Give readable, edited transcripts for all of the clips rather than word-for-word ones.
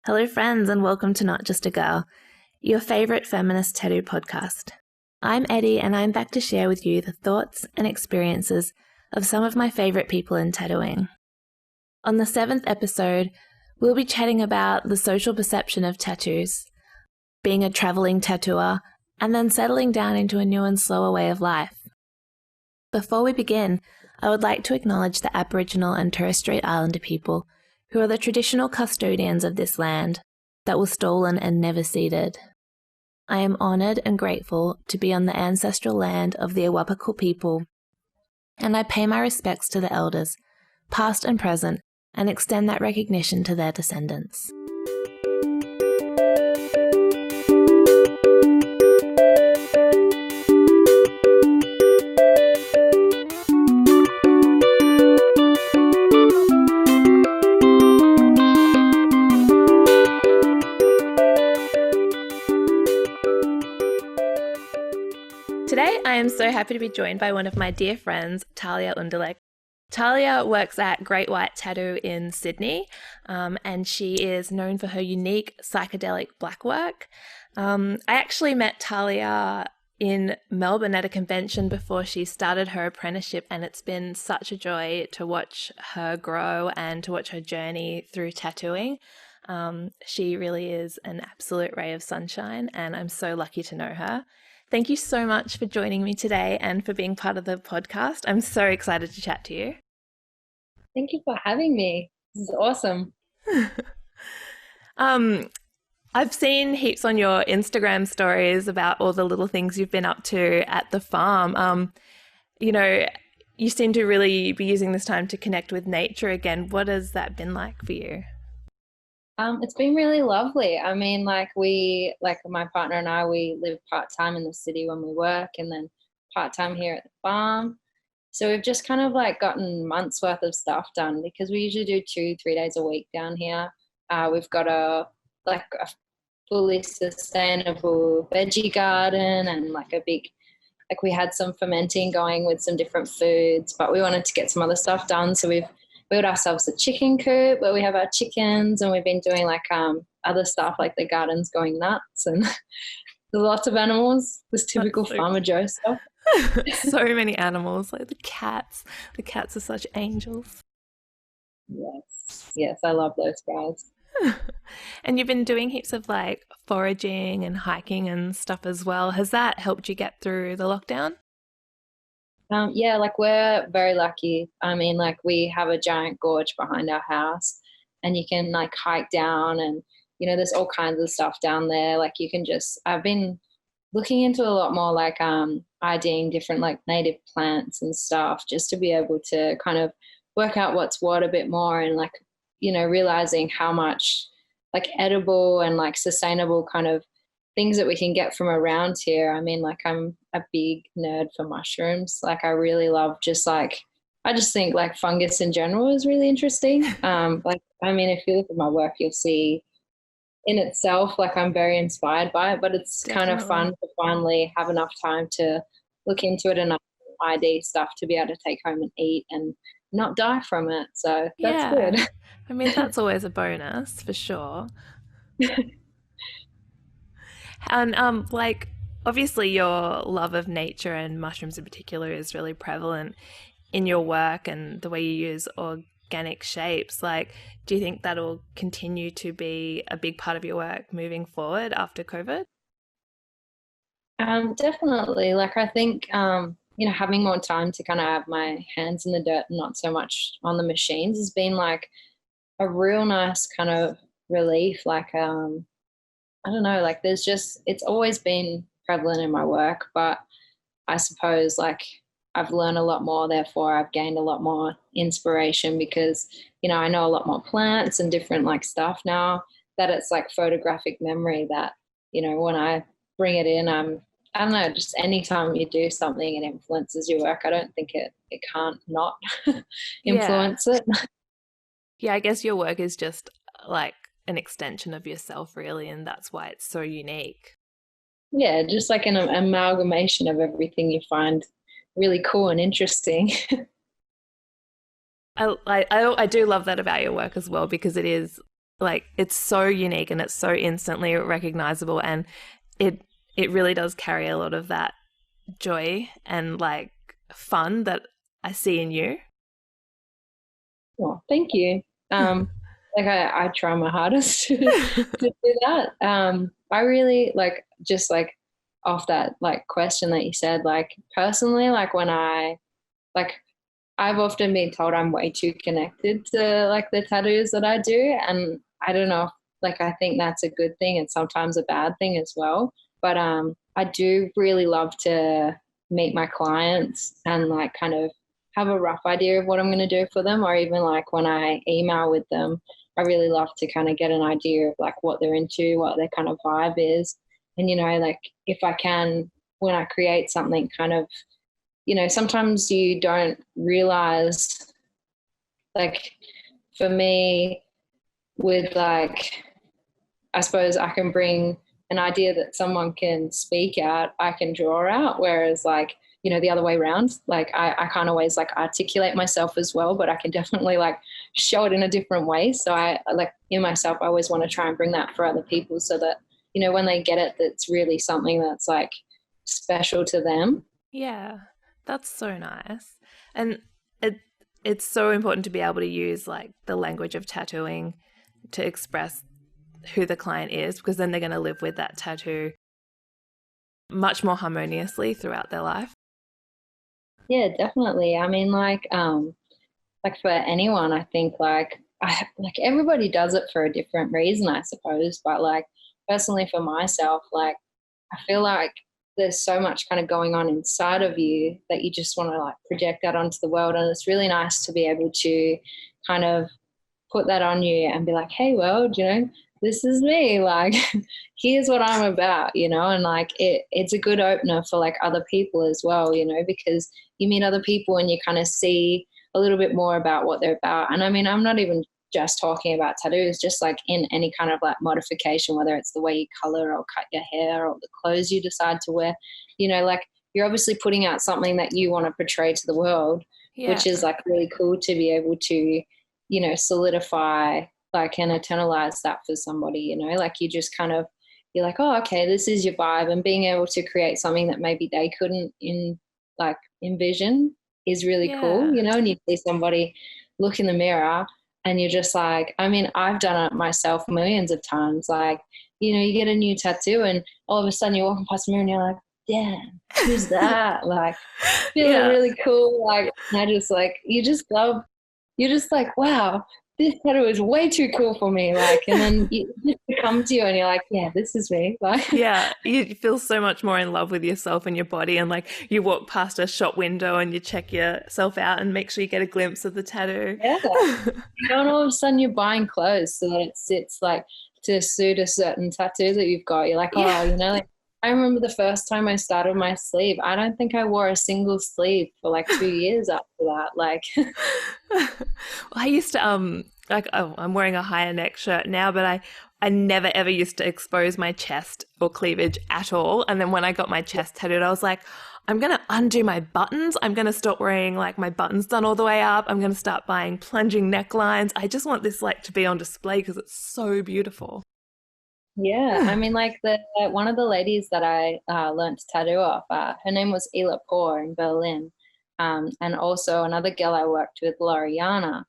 Hello friends and welcome to Not Just a Girl, your favourite feminist tattoo podcast. I'm Eddy and I'm back to share with you the thoughts and experiences of some of my favourite people in tattooing. On the 7th episode, we'll be chatting about the social perception of tattoos, being a travelling tattooer, and then settling down into a new and slower way of life. Before we begin, I would like to acknowledge the Aboriginal and Torres Strait Islander people who are the traditional custodians of this land that was stolen and never ceded. I am honoured and grateful to be on the ancestral land of the Awapakal people, and I pay my respects to the elders, past and present, and extend that recognition to their descendants. Today, I am so happy to be joined by one of my dear friends, Tahlia Undarlegt. Tahlia works at Great White Tattoo in Sydney, and she is known for her unique psychedelic black work. I actually met Tahlia in Melbourne at a convention before she started her apprenticeship, and it's been such a joy to watch her grow and to watch her journey through tattooing. She really is an absolute ray of sunshine, and I'm so lucky to know her. Thank you so much for joining me today and for being part of the podcast. I'm so excited to chat to you. Thank you for having me. This is awesome. I've seen heaps on your Instagram stories about all the little things you've been up to at the farm. You seem to really be using this time to connect with nature again. What has that been like for you? It's been really lovely. I mean, my partner and I, we live part-time in the city when we work and then part-time here at the farm. So we've just kind of gotten months worth of stuff done because we usually do 2-3 days a week down here. We've got a fully sustainable veggie garden and we had some fermenting going with some different foods, but we wanted to get some other stuff done. So we've built ourselves a chicken coop where we have our chickens, and we've been doing other stuff like the garden's going nuts and there's lots of animals, this typical Farmer Joe stuff. So many animals, like the cats. The cats are such angels. Yes, I love those guys. And you've been doing heaps of foraging and hiking and stuff as well. Has that helped you get through the lockdown? We're very lucky. I mean, we have a giant gorge behind our house and you can hike down and, there's all kinds of stuff down there. I've been looking into a lot more IDing different native plants and stuff just to be able to kind of work out what's what a bit more and realizing how much edible and sustainable kind of things that we can get from around here. I mean, I'm a big nerd for mushrooms. I really love I just think fungus in general is really interesting. If you look at my work, you'll see in itself, I'm very inspired by it, but it's Definitely. Kind of fun to finally have enough time to look into it and ID stuff to be able to take home and eat and not die from it. So that's good. I mean, that's always a bonus for sure. And obviously your love of nature and mushrooms in particular is really prevalent in your work and the way you use organic shapes. Do you think that'll continue to be a big part of your work moving forward after COVID? Definitely. I think, having more time to kind of have my hands in the dirt and not so much on the machines has been a real nice kind of relief. I don't know, it's always been prevalent in my work, but I suppose I've learned a lot more, therefore I've gained a lot more inspiration because, I know a lot more plants and different stuff now that it's photographic memory that, when I bring it in, I don't know, just anytime you do something and influences your work, I don't think it can't not influence it. Yeah, I guess your work is just an extension of yourself really, and that's why it's so unique. Yeah, just an amalgamation of everything you find really cool and interesting. I do love that about your work as well, because it is like it's so unique and it's so instantly recognizable, and it really does carry a lot of that joy and like fun that I see in you. Oh, thank you. Like I try my hardest to do that. I really like, just like off that like question that you said, like personally, like when like I've often been told I'm way too connected to like the tattoos that I do. And I don't know, like I think that's a good thing and sometimes a bad thing as well. But I do really love to meet my clients and like kind of have a rough idea of what I'm going to do for them, or even like when I email with them, I really love to kind of get an idea of like what they're into, what their kind of vibe is. And, you know, like if I can, when I create something, kind of, you know, sometimes you don't realize, like for me, with like, I suppose I can bring an idea that someone can speak out, I can draw out. Whereas like, you know, the other way around, like I can't always like articulate myself as well, but I can definitely like show it in a different way. So I like in myself, I always want to try and bring that for other people so that, you know, when they get it, that's really something that's like special to them. Yeah, that's so nice. And it it's so important to be able to use like the language of tattooing to express who the client is, because then they're going to live with that tattoo much more harmoniously throughout their life. Yeah, definitely. I mean, like for anyone, I think like everybody does it for a different reason, I suppose. But like personally for myself, like I feel like there's so much kind of going on inside of you that you just want to like project that onto the world. And it's really nice to be able to kind of put that on you and be like, hey, world, you know, this is me. Like, here's what I'm about, you know, and like it's a good opener for like other people as well, you know, because you meet other people and you kind of see a little bit more about what they're about. And I mean, I'm not even just talking about tattoos, just like in any kind of like modification, whether it's the way you color or cut your hair or the clothes you decide to wear, you know, like you're obviously putting out something that you want to portray to the world, Yeah. which is like really cool to be able to, you know, solidify like and eternalize that for somebody, you know, like you just kind of, you're like, oh, okay, this is your vibe. And being able to create something that maybe they couldn't envision is really cool, Yeah. you know, and you see somebody look in the mirror and you're just like, I mean, I've done it myself millions of times. Like, you know, you get a new tattoo and all of a sudden you're walking past the mirror and you're like, damn, who's that? Like, feeling Yeah. really cool. Like, I just like, you just love, you're just like, wow, this tattoo is way too cool for me. Like, and then it just comes to you and you're like, yeah, this is me. Like, Yeah, you feel so much more in love with yourself and your body, and like you walk past a shop window and you check yourself out and make sure you get a glimpse of the tattoo. yeah. You know, and all of a sudden you're buying clothes so that it sits like to suit a certain tattoo that you've got. You're like, Yeah. oh, you know, like I remember the first time I started my sleeve. I don't think I wore a single sleeve for like 2 years after that. Like, I used to like, oh, I'm wearing a higher neck shirt now, but I never ever used to expose my chest or cleavage at all. And then when I got my chest tattooed, I was like, I'm going to undo my buttons. I'm going to stop wearing like my buttons done all the way up. I'm going to start buying plunging necklines. I just want this like to be on display because it's so beautiful. yeah, I mean, like the one of the ladies that I learned to tattoo off, her name was Ela Poor in Berlin, and also another girl I worked with, Loriana.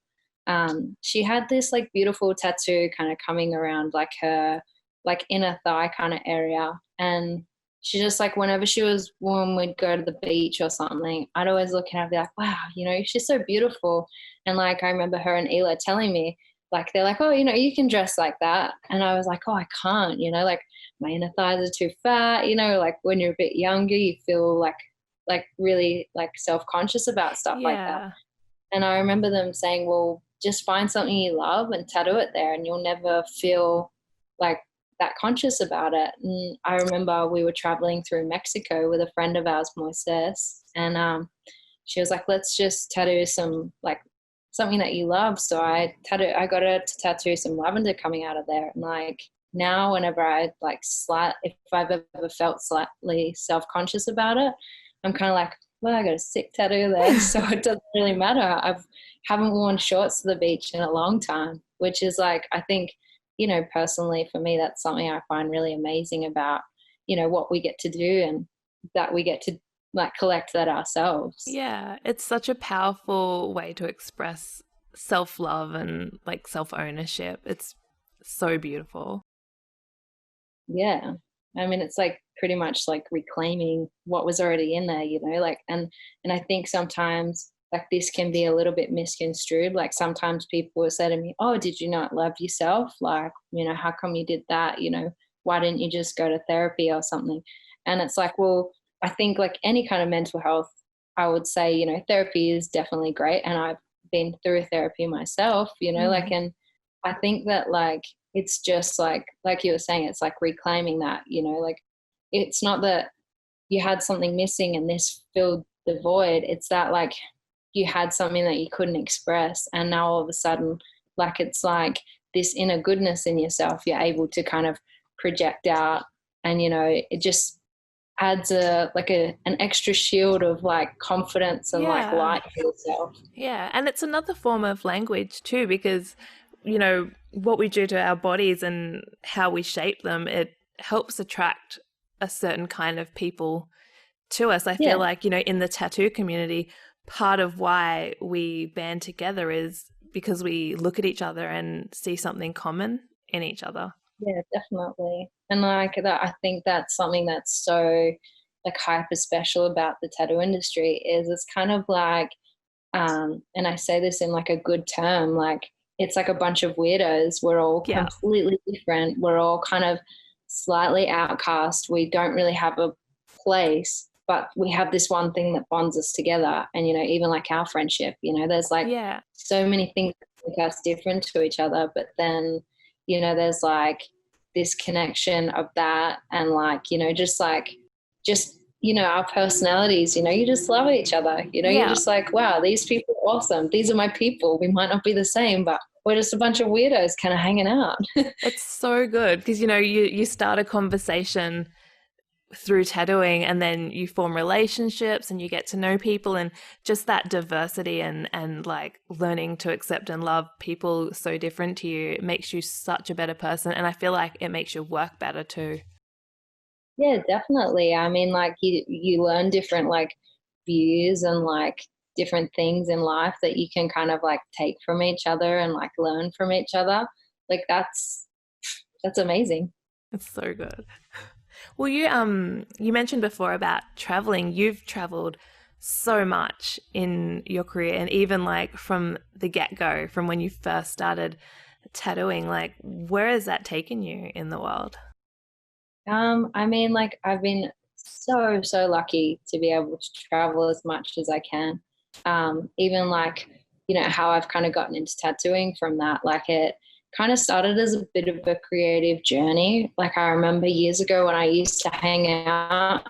She had this like beautiful tattoo kind of coming around like her like inner thigh kind of area, and she just like when we'd go to the beach or something, I'd always look at her and be like, wow, you know, she's so beautiful. And like I remember her and Ela telling me, like they're like, oh, you know, you can dress like that. And I was like, oh, I can't, you know, like my inner thighs are too fat, you know, like when you're a bit younger, you feel like really like self-conscious about stuff like that. Yeah. And I remember them saying, well, just find something you love and tattoo it there and you'll never feel like that conscious about it. And I remember we were traveling through Mexico with a friend of ours, Moises, and she was like, let's just tattoo some like something that you love. So I got her to tattoo some lavender coming out of there. And like now whenever I like if I've ever felt slightly self-conscious about it, I'm kind of like, well, I got a sick tattoo there. So it doesn't really matter. Haven't worn shorts to the beach in a long time, which is like, I think you know, personally for me, that's something I find really amazing about, you know, what we get to do, and that we get to like collect that ourselves. Yeah, it's such a powerful way to express self-love and like self-ownership. It's so beautiful. Yeah. I mean, it's like pretty much like reclaiming what was already in there, you know, like, and I think sometimes like this can be a little bit misconstrued. Like sometimes people will say to me, "Oh, did you not love yourself? Like, you know, how come you did that? You know, why didn't you just go to therapy or something?" And it's like, well, I think like any kind of mental health, I would say, you know, therapy is definitely great. And I've been through therapy myself, you know, like, Mm. and I think that like it's just like you were saying, it's like reclaiming that, you know, like it's not that you had something missing and this filled the void. It's that like you had something that you couldn't express, and now all of a sudden, like it's like this inner goodness in yourself you're able to kind of project out, and you know, it just adds an extra shield of like confidence and like Yeah. light for yourself. Yeah, and it's another form of language too, because, you know, what we do to our bodies and how we shape them, it helps attract a certain kind of people to us. I feel Yeah. like, you know, in the tattoo community, part of why we band together is because we look at each other and see something common in each other. Yeah, definitely. And like that, I think that's something that's so like hyper special about the tattoo industry is it's kind of like, and I say this in like a good term, like it's like a bunch of weirdos. We're all Yeah. completely different. We're all kind of slightly outcast. We don't really have a place, but we have this one thing that bonds us together. And, you know, even like our friendship, you know, there's like Yeah. so many things that make us different to each other, but then, you know, there's like this connection of that, and like, you know, just you know, our personalities, you know, you just love each other, you know, you're Yeah. just like, wow, these people are awesome, these are my people, we might not be the same, but we're just a bunch of weirdos kind of hanging out. It's so good because, you know, you start a conversation through tattooing and then you form relationships and you get to know people, and just that diversity and like learning to accept and love people so different to you makes you such a better person, and I feel like it makes your work better too. Yeah, definitely. I mean, like you learn different like views and like different things in life that you can kind of like take from each other and like learn from each other. Like that's amazing. It's so good. Well, you mentioned before about traveling. You've traveled so much in your career, and even like from the get-go, from when you first started tattooing, like where has that taken you in the world? I mean, like I've been so lucky to be able to travel as much as I can. Even like, you know, how I've kind of gotten into tattooing from that. Like it kind of started as a bit of a creative journey. Like I remember years ago when I used to hang out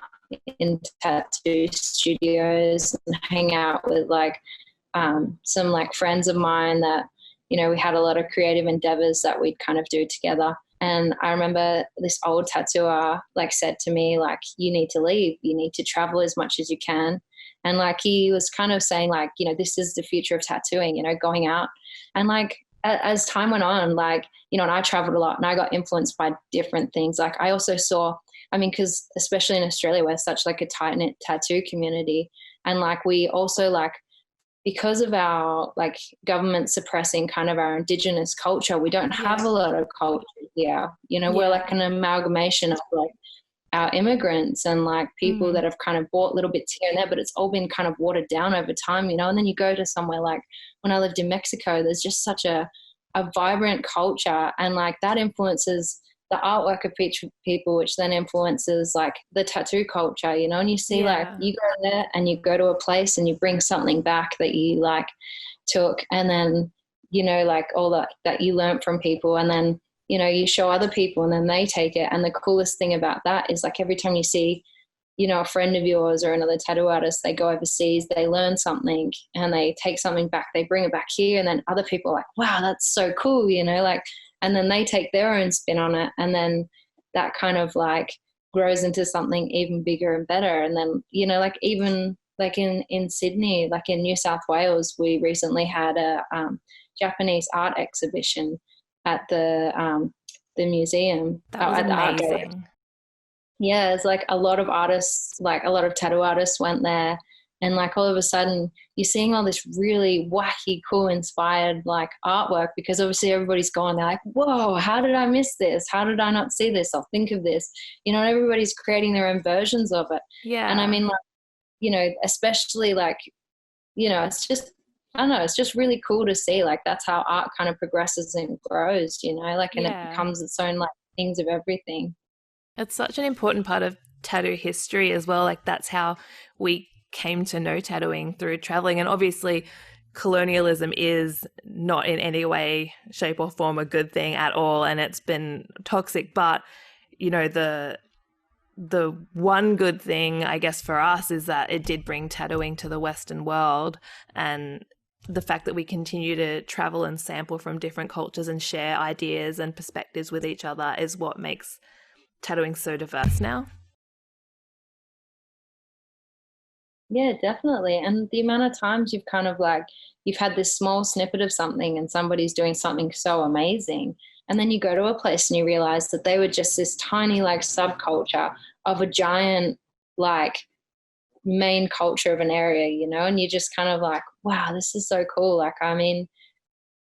in tattoo studios and hang out with like some like friends of mine that, you know, we had a lot of creative endeavors that we'd kind of do together. And I remember this old tattooer like said to me, like, you need to leave, you need to travel as much as you can. And like he was kind of saying like, you know, this is the future of tattooing, you know, going out. And like as time went on, like, you know, and I traveled a lot and I got influenced by different things. Like I also saw, I mean, because especially in Australia, we're such like a tight knit tattoo community. And like we also like, because of our like government suppressing kind of our indigenous culture, we don't have Yeah. a lot of culture here. You know, we're Yeah. like an amalgamation of like our immigrants and like people Mm. that have kind of bought little bits here and there, but it's all been kind of watered down over time, you know. And then you go to somewhere like when I lived in Mexico, there's just such a vibrant culture, and like that influences the artwork of people, which then influences like the tattoo culture, you know. And you see like Yeah. you go there and you go to a place and you bring something back that you like took, and then, you know, like all that you learned from people, and then, you know, you show other people and then they take it. And the coolest thing about that is like every time you see, you know, a friend of yours or another tattoo artist, they go overseas, they learn something and they take something back, they bring it back here, and then other people are like, wow, that's so cool, you know, like, and then they take their own spin on it, and then that kind of like grows into something even bigger and better. And then, you know, like even like in Sydney, like in New South Wales, we recently had a Japanese art exhibition, at the museum, That was at the art gallery. amazing. Yeah, it's like a lot of artists, like a lot of tattoo artists went there, and like all of a sudden you're seeing all this really wacky, cool, inspired like artwork, because obviously everybody's gone, they're like, whoa, how did I miss this? How did I not see this? I'll think of this. You know, everybody's creating their own versions of it. Yeah. And I mean, like, you know, especially like, you know, it's just, I don't know, it's just really cool to see, like, that's how art kind of progresses and grows, you know, like, and it becomes its own like things of everything. It's such an important part of tattoo history as well. Like, that's how we came to know tattooing, through traveling. And obviously colonialism is not in any way, shape or form a good thing at all, and it's been toxic. But, you know, the one good thing, I guess, for us is that it did bring tattooing to the Western world, and the fact that we continue to travel and sample from different cultures and share ideas and perspectives with each other is what makes tattooing so diverse now. Yeah, definitely. And the amount of times you've kind of like, you've had this small snippet of something and somebody's doing something so amazing. And then you go to a place and you realize that they were just this tiny like subculture of a giant like main culture of an area, you know, and you're just kind of like, wow, this is so cool. Like, I mean,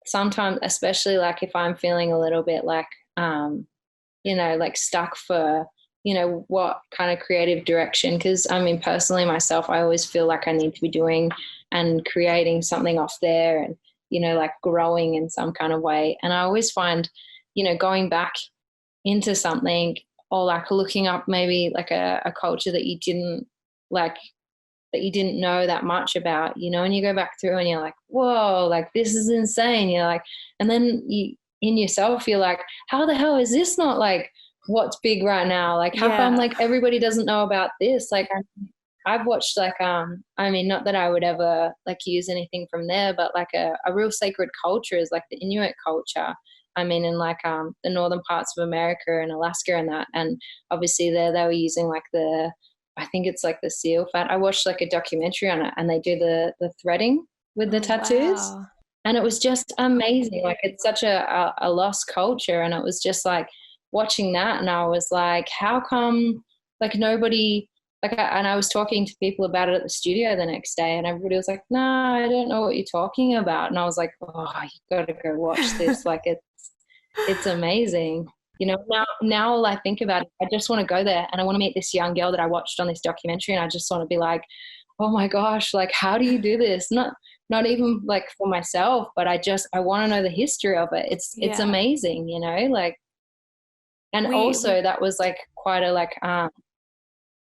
sometimes, especially like if I'm feeling a little bit like, you know, like stuck for, you know, what kind of creative direction. Because I mean, personally, myself, I always feel like I need to be doing and creating something off there and, you know, like growing in some kind of way. And I always find, you know, going back into something or like looking up maybe like a culture that you didn't like, that you didn't know that much about, you know, and you go back through and you're like, whoa, like this is insane. You're like, and then you in yourself, you're like, how the hell is this not like what's big right now? Like, how come like everybody doesn't know about this? Like, I've watched like, I mean, not that I would ever like use anything from there, but like a real sacred culture is like the Inuit culture. I mean, in like the northern parts of America and Alaska and that. And obviously there they were using like I think it's like the seal fat. I watched like a documentary on it and they do the threading with the tattoos. Wow. And it was just amazing. Like it's such a lost culture. And it was just like watching that. And I was like, how come like nobody, like, and I was talking to people about it at the studio the next day and everybody was like, no, I don't know what you're talking about. And I was like, oh, you got to go watch this. Like it's amazing. You know, now I think about it, I just want to go there and I want to meet this young girl that I watched on this documentary and I just want to be like, oh my gosh, like how do you do this? Not even like for myself, but I want to know the history of it. It's amazing, you know, like, and also that was like quite a like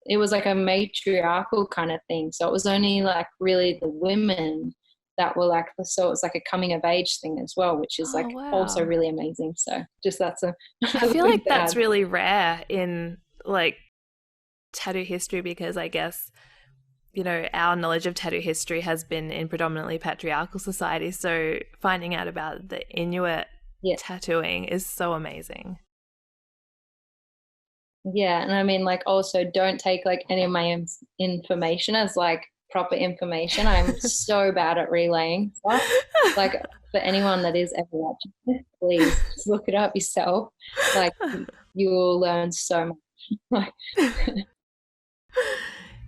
it was like a matriarchal kind of thing. So it was only like really the women that were like, so it was like a coming of age thing as well, which is like also really amazing. So just that's I feel like that's really rare in like tattoo history because I guess, you know, our knowledge of tattoo history has been in predominantly patriarchal society. So finding out about the Inuit tattooing is so amazing. Yeah. And I mean, like also don't take like any of my information as like proper information. I'm so bad at relaying stuff. Like for anyone that is ever watching this, please just look it up yourself. Like you will learn so much.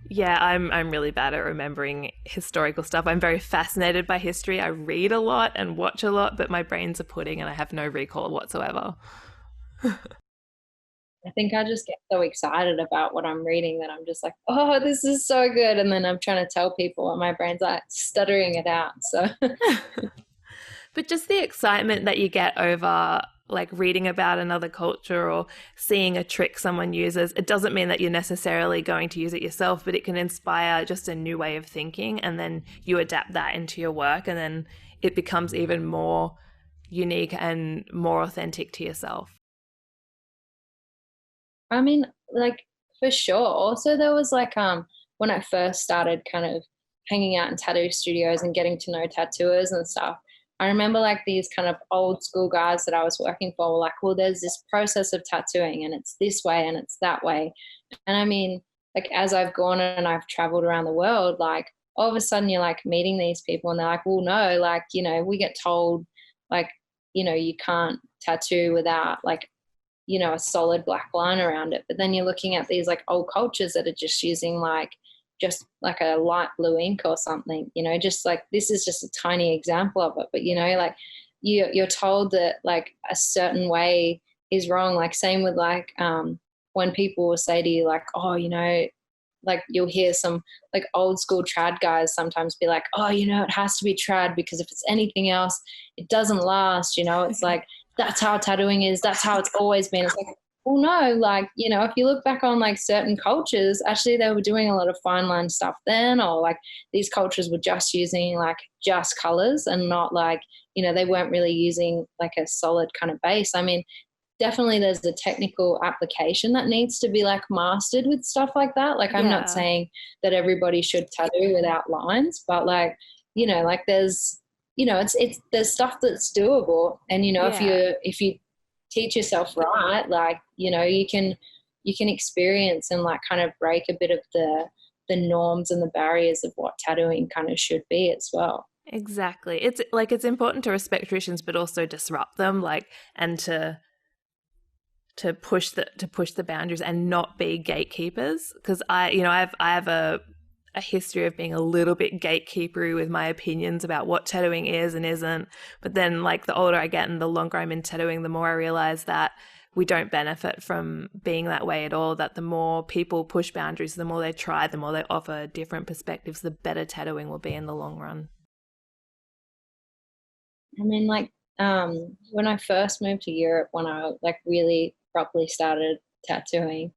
Yeah, I'm really bad at remembering historical stuff. I'm very fascinated by history. I read a lot and watch a lot, but my brain's a pudding and I have no recall whatsoever. I think I just get so excited about what I'm reading that I'm just like, oh, this is so good. And then I'm trying to tell people and my brain's like stuttering it out. So, but just the excitement that you get over like reading about another culture or seeing a trick someone uses, it doesn't mean that you're necessarily going to use it yourself, but it can inspire just a new way of thinking. And then you adapt that into your work and then it becomes even more unique and more authentic to yourself. I mean, like for sure. Also, there was like when I first started kind of hanging out in tattoo studios and getting to know tattooers and stuff. I remember like these kind of old school guys that I was working for were like, well, there's this process of tattooing and it's this way and it's that way. And I mean, like as I've gone and I've traveled around the world, like all of a sudden you're like meeting these people and they're like, well, no, like, you know, we get told like you can't tattoo without like, a solid black line around it. But then you're looking at these like old cultures that are just using just like a light blue ink or something, just like, this is just a tiny example of it. But, like you're told that like a certain way is wrong. Like same with like when people will say to you like, oh, like you'll hear some like old school trad guys sometimes be like, oh, it has to be trad because if it's anything else, it doesn't last. It's like, that's how tattooing is. That's how it's always been. It's like, well, no, like, if you look back on like certain cultures, actually they were doing a lot of fine line stuff then, or like these cultures were just using like just colors and not like, they weren't really using like a solid kind of base. I mean, definitely there's a technical application that needs to be like mastered with stuff like that. Like I'm not saying that everybody should tattoo without lines, but like, like there's, it's there's stuff that's doable. And, if you teach yourself right, like, you can experience and like kind of break a bit of the norms and the barriers of what tattooing kind of should be as well. Exactly. It's like, it's important to respect traditions, but also disrupt them, like, and to push the boundaries and not be gatekeepers. Because I have a history of being a little bit gatekeepery with my opinions about what tattooing is and isn't. But then like the older I get and the longer I'm in tattooing, the more I realize that we don't benefit from being that way at all, that the more people push boundaries, the more they try, the more they offer different perspectives, the better tattooing will be in the long run. I mean, like when I first moved to Europe, when I like really properly started tattooing,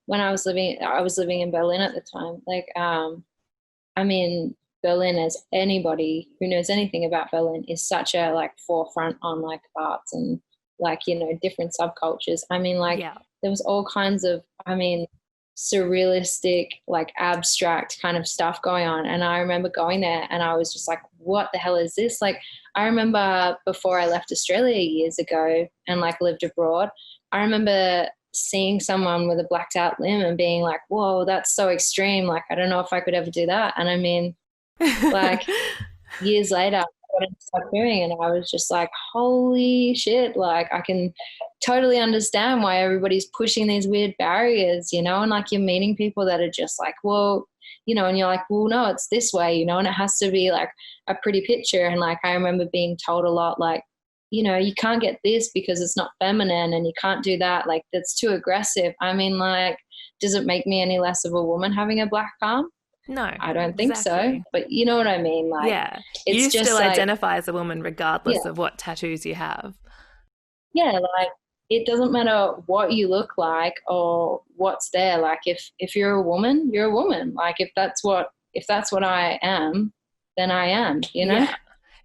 when I was living in Berlin at the time. Like, I mean, Berlin, as anybody who knows anything about Berlin, is such a like forefront on like arts and like, different subcultures. I mean, like there was all kinds of, surrealistic, like abstract kind of stuff going on. And I remember going there and I was just like, what the hell is this? Like, I remember before I left Australia years ago and like lived abroad, I remember seeing someone with a blacked out limb and being like, whoa, that's so extreme. Like, I don't know if I could ever do that. And I mean, like years later, I got into tattooing and I was just like, holy shit. Like, I can totally understand why everybody's pushing these weird barriers, and like you're meeting people that are just like, well, and you're like, well, no, it's this way, and it has to be like a pretty picture. And like, I remember being told a lot, like, you can't get this because it's not feminine and you can't do that. Like, that's too aggressive. I mean, like, does it make me any less of a woman having a black palm? No, I don't think so. But you know what I mean? Like, yeah, it's you just still like, identify as a woman regardless of what tattoos you have. Yeah, like it doesn't matter what you look like or what's there. Like if you're a woman, you're a woman. Like if that's what I am, then I am, Yeah.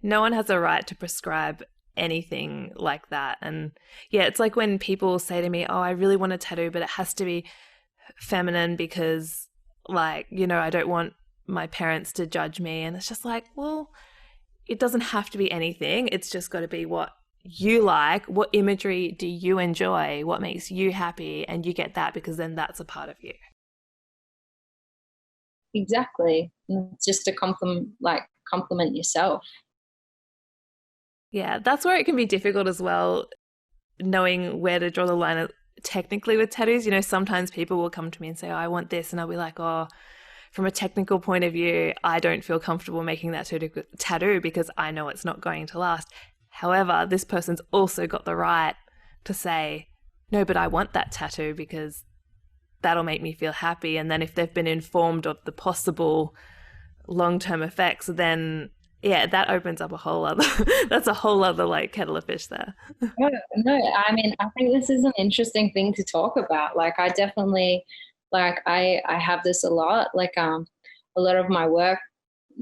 No one has a right to prescribe anything like that. And yeah, it's like when people say to me, oh, I really want a tattoo, but it has to be feminine because like, I don't want my parents to judge me. And it's just like, well, it doesn't have to be anything. It's just got to be what you like, what imagery do you enjoy, what makes you happy, and you get that because then that's a part of you. Exactly. It's just to compliment yourself. Yeah, that's where it can be difficult as well, knowing where to draw the line technically with tattoos. Sometimes people will come to me and say, oh, I want this, and I'll be like, oh, from a technical point of view, I don't feel comfortable making that tattoo because I know it's not going to last. However, this person's also got the right to say, no, but I want that tattoo because that'll make me feel happy. And then if they've been informed of the possible long-term effects, then yeah, that opens up that's a whole other like kettle of fish there. No, I mean, I think this is an interesting thing to talk about. Like I definitely, like I have this a lot, like a lot of my work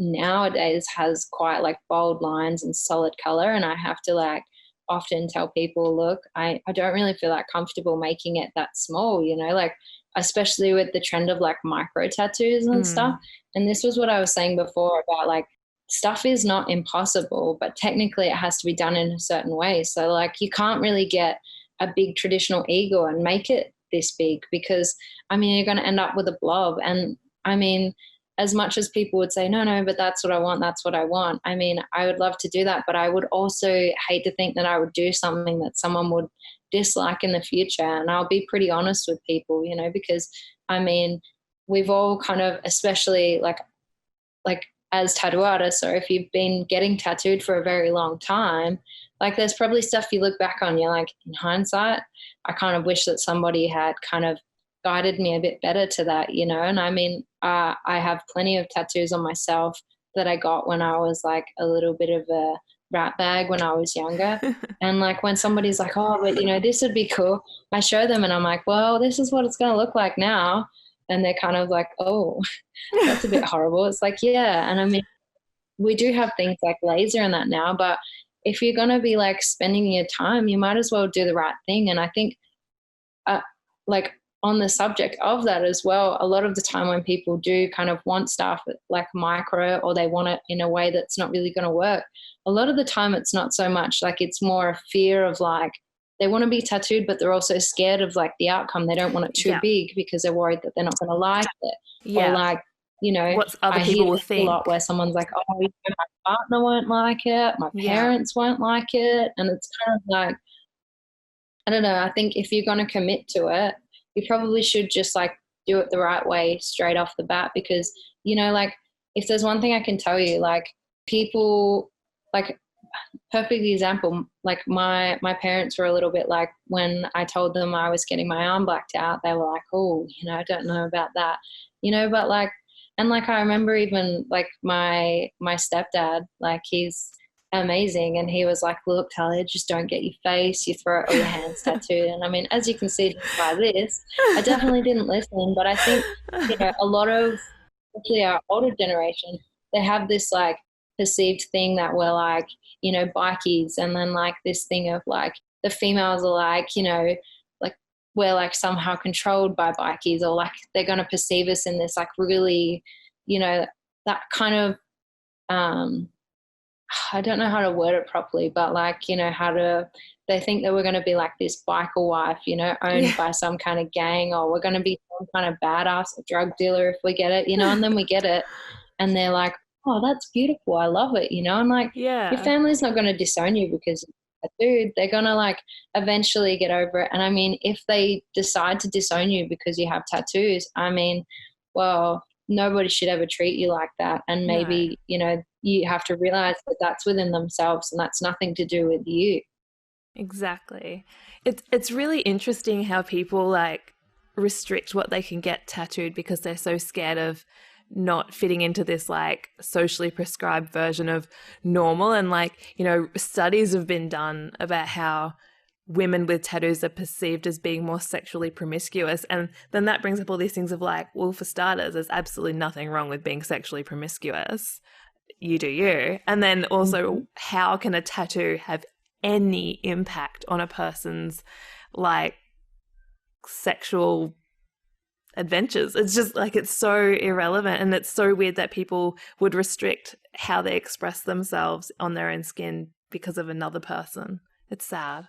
nowadays has quite like bold lines and solid color, and I have to like often tell people, look, I don't really feel like comfortable making it that small, like especially with the trend of like micro tattoos and stuff. And this was what I was saying before about like stuff is not impossible, but technically it has to be done in a certain way. So like you can't really get a big traditional ego and make it this big because I mean you're going to end up with a blob. And I mean as much as people would say, no, but that's what I want, that's what I want. I mean, I would love to do that, but I would also hate to think that I would do something that someone would dislike in the future. And I'll be pretty honest with people, you know, because I mean, we've all kind of, especially like as tattoo artists, or if you've been getting tattooed for a very long time, like there's probably stuff you look back on, you're like, in hindsight, I kind of wish that somebody had kind of guided me a bit better to that, you know. And I mean, I have plenty of tattoos on myself that I got when I was like a little bit of a rat bag when I was younger. And like when somebody's like, oh, but you know, this would be cool, I show them and I'm like, well, this is what it's going to look like now. And they're kind of like, oh, that's a bit horrible. It's like, yeah. And I mean, we do have things like laser and that now, but if you're going to be like spending your time, you might as well do the right thing. And I think like on the subject of that as well, a lot of the time when people do kind of want stuff like micro, or they want it in a way that's not really going to work, a lot of the time it's not so much like, it's more a fear of like, they want to be tattooed, but they're also scared of like the outcome. They don't want it too big because they're worried that they're not going to like it. Or like, you know, what other people will think. A lot where someone's like, oh, you know, my partner won't like it, my parents won't like it. And it's kind of like, I don't know, I think if you're going to commit to it, you probably should just like do it the right way straight off the bat. Because, you know, like if there's one thing I can tell you, like people, like perfect example, like my parents were a little bit like, when I told them I was getting my arm blacked out, they were like, oh, you know, I don't know about that, you know. But like, and like I remember even like my stepdad, like he's amazing, and he was like, look, Tahlia, just don't get your face, your throat, or your hands tattooed. And I mean, as you can see by this, I definitely didn't listen. But I think, you know, a lot of, especially our older generation, they have this like perceived thing that we're like, you know, bikies, and then like this thing of like the females are like, you know, like we're like somehow controlled by bikies, or like they're going to perceive us in this like really, you know, that kind of I don't know how to word it properly, but like, you know, they think that we're going to be like this biker wife, you know, owned by some kind of gang, or we're going to be some kind of badass drug dealer if we get it, you know. And then we get it and they're like, oh, that's beautiful, I love it, you know. I'm like, your family's not going to disown you because dude, they're going to like eventually get over it. And I mean, if they decide to disown you because you have tattoos, I mean, well, nobody should ever treat you like that. And maybe, you know, you have to realize that that's within themselves and that's nothing to do with you. Exactly. It's really interesting how people like restrict what they can get tattooed because they're so scared of not fitting into this like socially prescribed version of normal. And like, you know, studies have been done about how women with tattoos are perceived as being more sexually promiscuous. And then that brings up all these things of like, well, for starters, there's absolutely nothing wrong with being sexually promiscuous. You do you. And then also, how can a tattoo have any impact on a person's like sexual adventures? It's just like, it's so irrelevant. And it's so weird that people would restrict how they express themselves on their own skin because of another person. It's sad.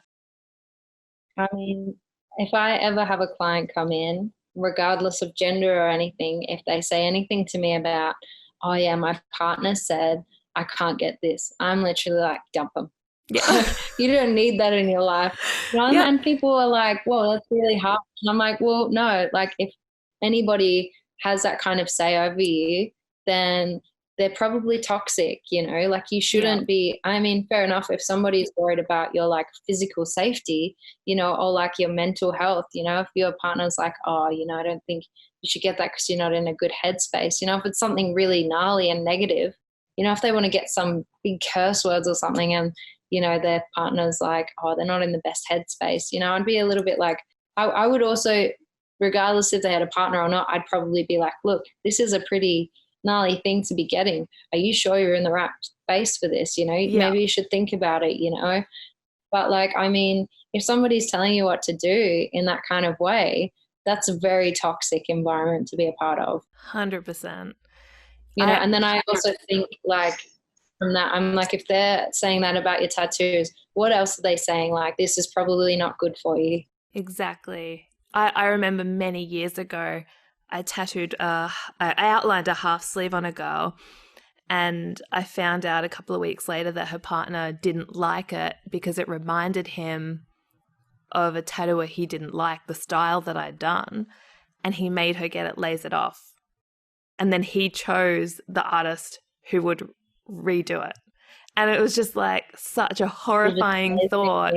I mean, if I ever have a client come in, regardless of gender or anything, if they say anything to me about, oh yeah, my partner said I can't get this, I'm literally like, dump them. Yeah. You don't need that in your life. You know? And people are like, well, that's really hard. And I'm like, well, no, like if anybody has that kind of say over you, then they're probably toxic, you know, like you shouldn't be. I mean, fair enough, if somebody's worried about your like physical safety, you know, or like your mental health, you know, if your partner's like, oh, you know, I don't think you should get that because you're not in a good headspace, you know, if it's something really gnarly and negative, you know, if they want to get some big curse words or something and, you know, their partner's like, oh, they're not in the best headspace, you know, I'd be a little bit like, I would also, regardless if they had a partner or not, I'd probably be like, look, this is a pretty gnarly thing to be getting. Are you sure you're in the right space for this? You know, maybe you should think about it, you know. But like, I mean, if somebody's telling you what to do in that kind of way, that's a very toxic environment to be a part of. 100%. You know, and then I also think like from that, I'm like, if they're saying that about your tattoos, what else are they saying? Like, this is probably not good for you. Exactly. I remember many years ago, I tattooed, I outlined a half sleeve on a girl, and I found out a couple of weeks later that her partner didn't like it because it reminded him of a tattoo he didn't like, the style that I'd done, and he made her get it lasered off. And then he chose the artist who would redo it. And it was just like such a horrifying thought.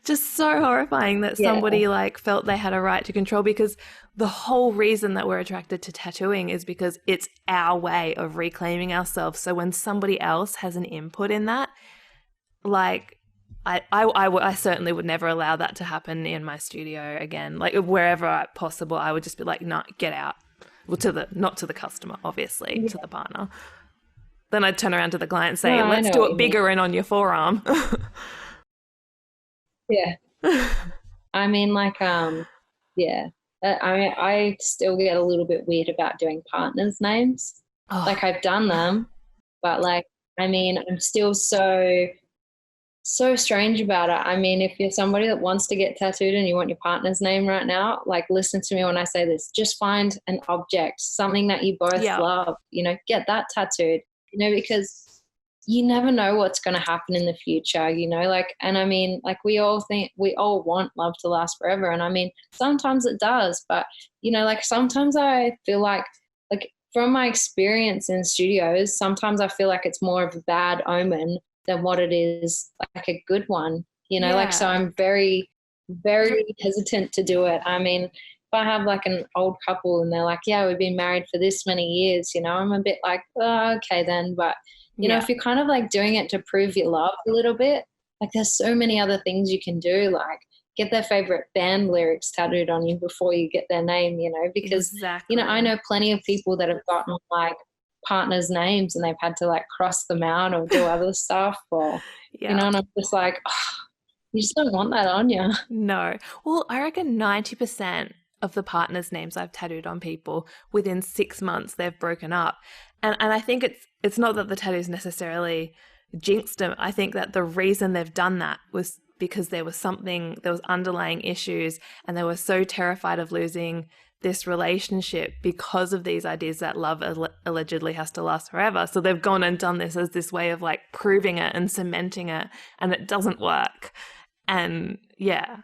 Just so horrifying that somebody like felt they had a right to control, because the whole reason that we're attracted to tattooing is because it's our way of reclaiming ourselves. So when somebody else has an input in that, like I certainly would never allow that to happen in my studio again. Like wherever possible, I would just be like, no, get out. Well, not to the customer, obviously, to the partner. Then I'd turn around to the client and say, let's do it bigger and on your forearm. Yeah. I mean, like, yeah. I mean, I still get a little bit weird about doing partners' names. Oh. Like, I've done them, but, like, I mean, I'm still so strange about it. I mean, if you're somebody that wants to get tattooed and you want your partner's name right now, like, listen to me when I say this. Just find an object, something that you both love, you know, get that tattooed, you know, because you never know what's going to happen in the future, you know, like, and I mean, like, we all want love to last forever. And I mean, sometimes it does, but, you know, like, sometimes I feel like from my experience in studios, sometimes I feel like it's more of a bad omen than what it is like a good one, you know, like, so I'm very, very hesitant to do it. I mean, if I have like an old couple and they're like, yeah, we've been married for this many years, you know, I'm a bit like, oh, okay then. But, you know, if you're kind of like doing it to prove your love a little bit, like, there's so many other things you can do, like get their favorite band lyrics tattooed on you before you get their name, you know, because, you know, I know plenty of people that have gotten like partners' names and they've had to like cross them out or do other stuff, or, you know, and I'm just like, oh, you just don't want that on you. No. Well, I reckon 90% of the partners' names I've tattooed on people, within 6 months they've broken up. And I think it's not that the tattoos necessarily jinxed them. I think that the reason they've done that was because there was underlying issues, and they were so terrified of losing this relationship because of these ideas that love allegedly has to last forever. So they've gone and done this as this way of like proving it and cementing it, and it doesn't work. And you can't.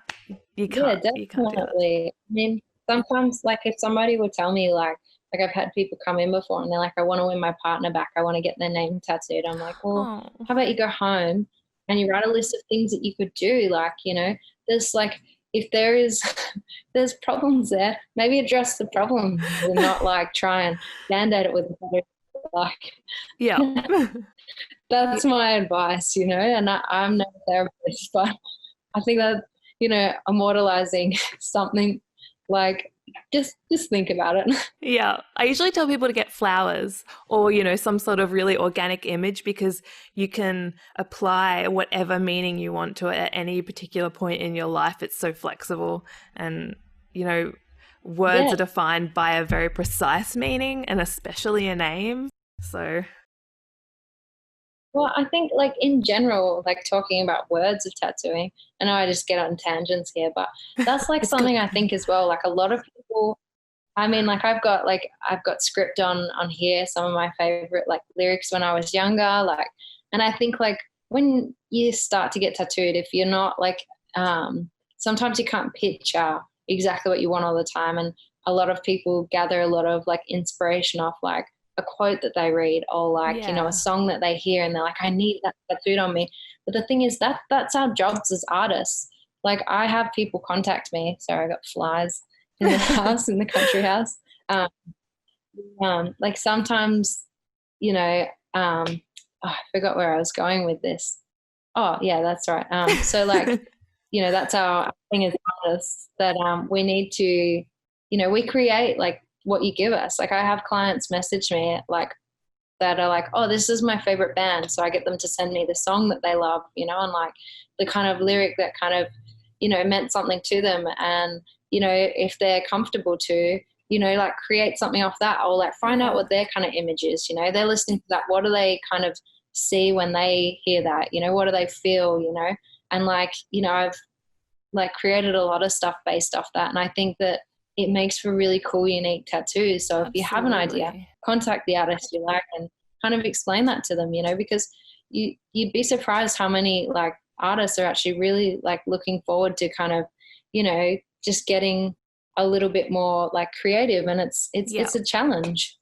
Definitely. You can't do that. I mean, sometimes like if somebody would tell me like I've had people come in before and they're like, I want to win my partner back, I want to get their name tattooed. I'm like, well, how about you go home and you write a list of things that you could do? Like, you know, there's like, if there's problems there, maybe address the problem and not like try and band-aid it with like, that's my advice, you know, and I'm no therapist, but I think that, you know, immortalizing something, like, just think about it. Yeah. I usually tell people to get flowers or, you know, some sort of really organic image, because you can apply whatever meaning you want to it at any particular point in your life. It's so flexible, and, you know, words are defined by a very precise meaning, and especially a name. So... Well, I think like in general, like talking about words of tattooing, I know I just get on tangents here, but that's like something I think as well. Like a lot of people, I mean, like I've got script on here, some of my favorite like lyrics when I was younger, like, and I think like when you start to get tattooed, if you're not like, sometimes you can't picture exactly what you want all the time. And a lot of people gather a lot of like inspiration off like a quote that they read, or like, you know, a song that they hear and they're like, I need that tattooed on me. But the thing is that's our jobs as artists. Like I have people contact me. Sorry, I got flies in the house, in the country house. Like sometimes, you know, I forgot where I was going with this. Oh yeah, that's right. So like, you know, that's our thing as artists, that we need to, you know, we create like what you give us. Like I have clients message me like that are like, oh, this is my favorite band, so I get them to send me the song that they love, you know, and like the kind of lyric that kind of, you know, meant something to them. And, you know, if they're comfortable to, you know, like create something off that, or like find out what their kind of image is, you know, they're listening to that, what do they kind of see when they hear that, you know, what do they feel, you know. And like, you know, I've like created a lot of stuff based off that. And I think that, it makes for really cool, unique tattoos. So if you have an idea, Absolutely. contact the artist you like and kind of explain that to them, you know, because you'd be surprised how many like artists are actually really like looking forward to kind of, you know, just getting a little bit more like creative, and it's a challenge.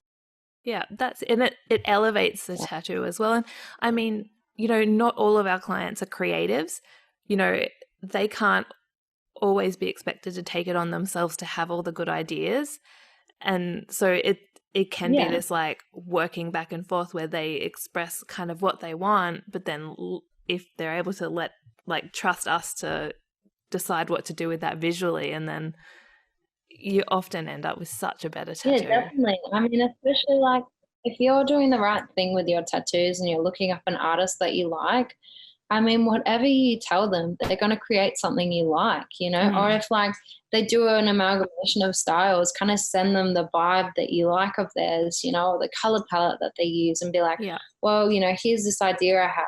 Yeah, and it elevates the tattoo as well. And I mean, you know, not all of our clients are creatives. You know, they can't always be expected to take it on themselves to have all the good ideas. And so it can be this like working back and forth where they express kind of what they want, but then if they're able to trust us to decide what to do with that visually, and then you often end up with such a better tattoo. Yeah, definitely. I mean, especially like if you're doing the right thing with your tattoos and you're looking up an artist that you like, I mean, whatever you tell them, they're going to create something you like, you know? Or if like they do an amalgamation of styles, kind of send them the vibe that you like of theirs, you know, or the color palette that they use, and be like, well, you know, here's this idea I have,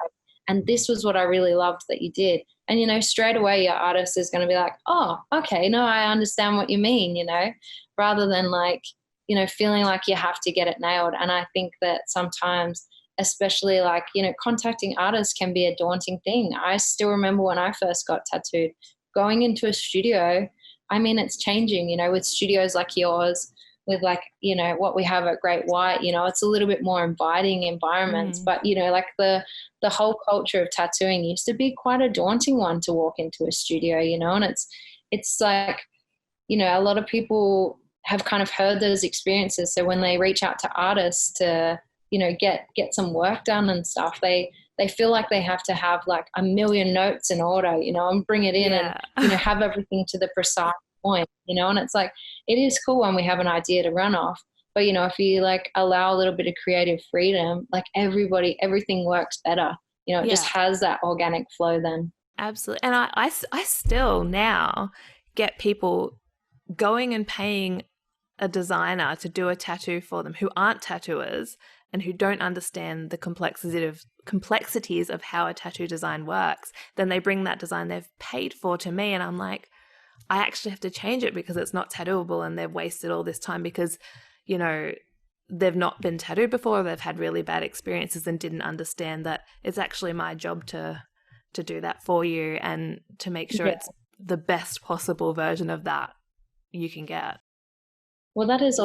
and this was what I really loved that you did. And, you know, straight away your artist is going to be like, oh, okay, no, I understand what you mean, you know, rather than like, you know, feeling like you have to get it nailed. And I think that sometimes, especially like, you know, contacting artists can be a daunting thing. I still remember when I first got tattooed, going into a studio. I mean, it's changing, you know, with studios like yours, with like, you know, what we have at Great White, you know, it's a little bit more inviting environments. But, you know, like the whole culture of tattooing used to be quite a daunting one to walk into a studio, you know, and it's like, you know, a lot of people have kind of heard those experiences. So when they reach out to artists to, you know, get some work done and stuff, they feel like they have to have like a million notes in order, you know, and bring it in and, you know, have everything to the precise point, you know. And it's like, it is cool when we have an idea to run off, but, you know, if you like allow a little bit of creative freedom, like everything works better, you know. It just has that organic flow then. Absolutely. And I still now get people going and paying a designer to do a tattoo for them who aren't tattooers and who don't understand the complexities of how a tattoo design works. Then they bring that design they've paid for to me, and I'm like, I actually have to change it because it's not tattooable, and they've wasted all this time because, you know, they've not been tattooed before, they've had really bad experiences and didn't understand that it's actually my job to do that for you and to make sure it's the best possible version of that you can get. Well, that's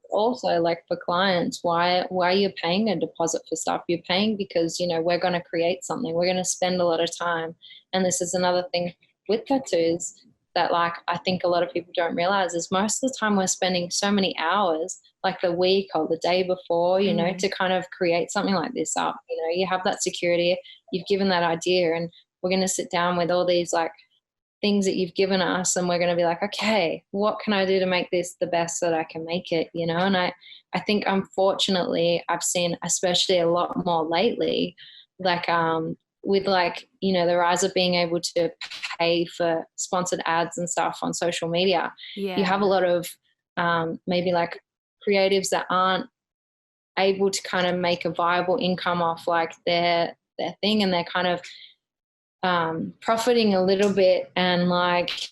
also like for clients, why you're paying a deposit for stuff. You're paying because, you know, we're going to create something. We're going to spend a lot of time. And this is another thing with tattoos that like I think a lot of people don't realize is most of the time we're spending so many hours, like the week or the day before, you know, to kind of create something like this up. You know, you have that security, you've given that idea, and we're going to sit down with all these like things that you've given us, and we're going to be like, okay, what can I do to make this the best that I can make it, you know? And I think unfortunately I've seen, especially a lot more lately, like with like, you know, the rise of being able to pay for sponsored ads and stuff on social media. You have a lot of maybe like creatives that aren't able to kind of make a viable income off like their thing, and they're kind of profiting a little bit and like,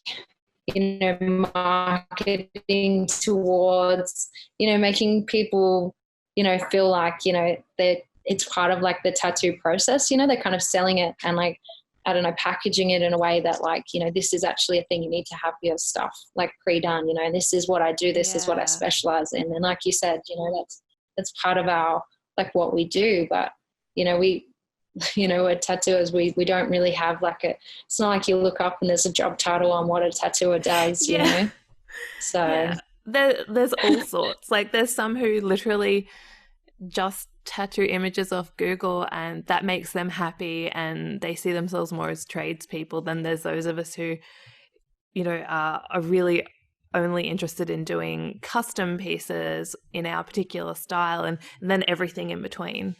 you know, marketing towards, you know, making people, you know, feel like, you know, that it's part of like the tattoo process, you know, they're kind of selling it and like, I don't know, packaging it in a way that like, you know, this is actually a thing you need to have your stuff like pre-done, you know, this is what I do, this is what I specialize in. And like you said, you know, that's part of our, like what we do. But, you know, we're tattooers, we don't really have like it's not like you look up and there's a job title on what a tattooer does, you know? So there's all sorts. Like there's some who literally just tattoo images off Google and that makes them happy and they see themselves more as tradespeople. Then there's those of us who, you know, are really only interested in doing custom pieces in our particular style, and then everything in between.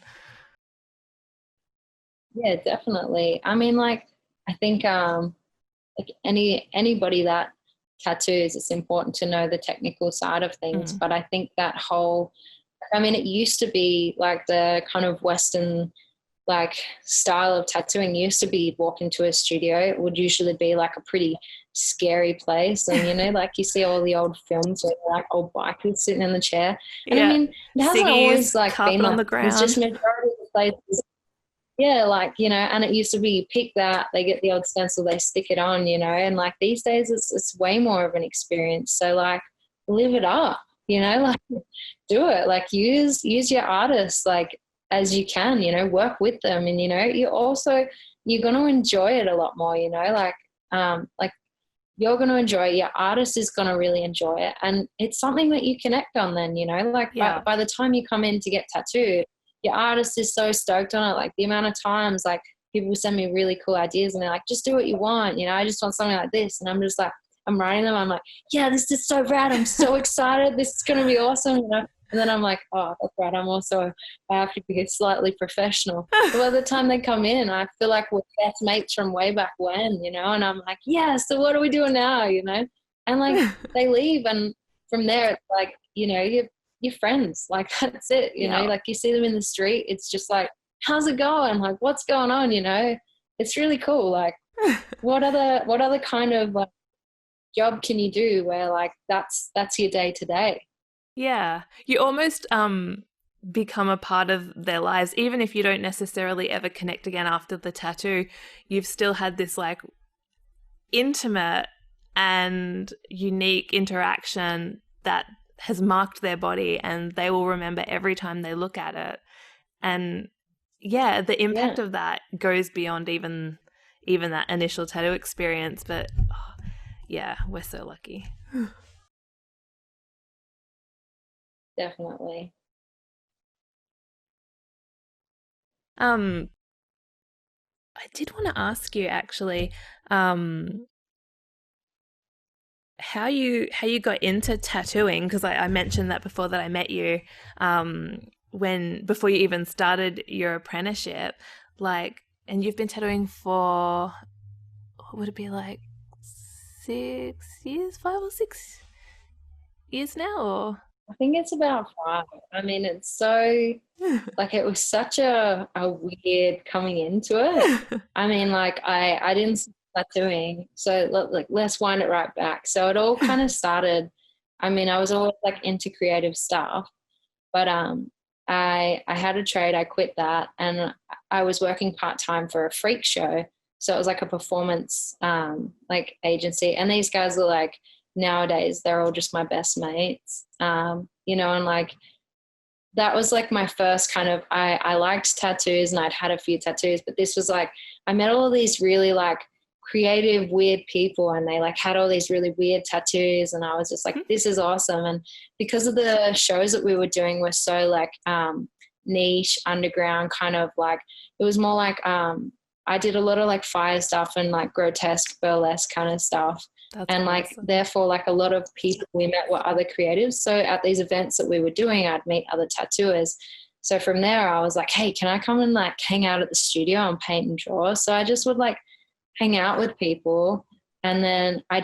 Yeah, definitely. I mean, like, I think like anybody that tattoos, it's important to know the technical side of things. But I think that whole, I mean, it used to be like the kind of Western like style of tattooing used to be walk into a studio. It would usually be like a pretty scary place. And, you know, like you see all the old films where like old bikers sitting in the chair. And I Yeah. mean, it hasn't Ciggies, always like been carpet on like, the there's just ground. majority of the places. Yeah, like, you know, and it used to be pick that, they get the old stencil, they stick it on, you know, and like these days it's way more of an experience. So like live it up, you know, like do it, like use your artists like as you can, you know, work with them. And, you know, you're going to enjoy it a lot more, you know, like you're going to enjoy it, your artist is going to really enjoy it. And it's something that you connect on then, you know, like Yeah. by the time you come in to get tattooed, your artist is so stoked on it. Like the amount of times like people send me really cool ideas and they're like, just do what you want. You know, I just want something like this. And I'm just like, I'm writing them. I'm like, yeah, this is so rad. I'm so excited. This is going to be awesome. You know? And then I'm like, oh, that's right. I have to be slightly professional. But by the time they come in, I feel like we're best mates from way back when, you know, and I'm like, yeah, so what are we doing now? You know, and like they leave. And from there, it's like, you know, you're friends. Like that's it. You know, like you see them in the street. It's just like, how's it going? Like, what's going on? You know, it's really cool. Like what other kind of like job can you do where like that's your day to day? Yeah. You almost become a part of their lives, even if you don't necessarily ever connect again after the tattoo. You've still had this like intimate and unique interaction that has marked their body, and they will remember every time they look at it. And yeah, the impact of that goes beyond even that initial tattoo experience. But yeah, we're so lucky. Definitely. I did want to ask you actually, how you got into tattooing, because I mentioned that before that I met you, before you even started your apprenticeship, like, and you've been tattooing for, what would it be, like 5 or 6 years now, or? I think it's about 5. I mean, it's so like it was such a weird coming into it. I mean, like I didn't start tattooing, so like let's wind it right back. So it all kind of started. I mean, I was always like into creative stuff, but I had a trade. I quit that, and I was working part-time for a freak show. So it was like a performance like agency, and these guys are like, nowadays they're all just my best mates, you know, and like that was like my first kind of, I liked tattoos and I'd had a few tattoos, but this was like, I met all these really like creative, weird people, and they like had all these really weird tattoos, and I was just like, this is awesome. And because of the shows that we were doing were so like niche, underground, kind of like, it was more like I did a lot of like fire stuff and like grotesque, burlesque kind of stuff. That's and like awesome. Therefore like a lot of people we met were other creatives, so at these events that we were doing I'd meet other tattooers. So from there I was like, hey, can I come and like hang out at the studio and paint and draw? So I just would like hang out with people, and then I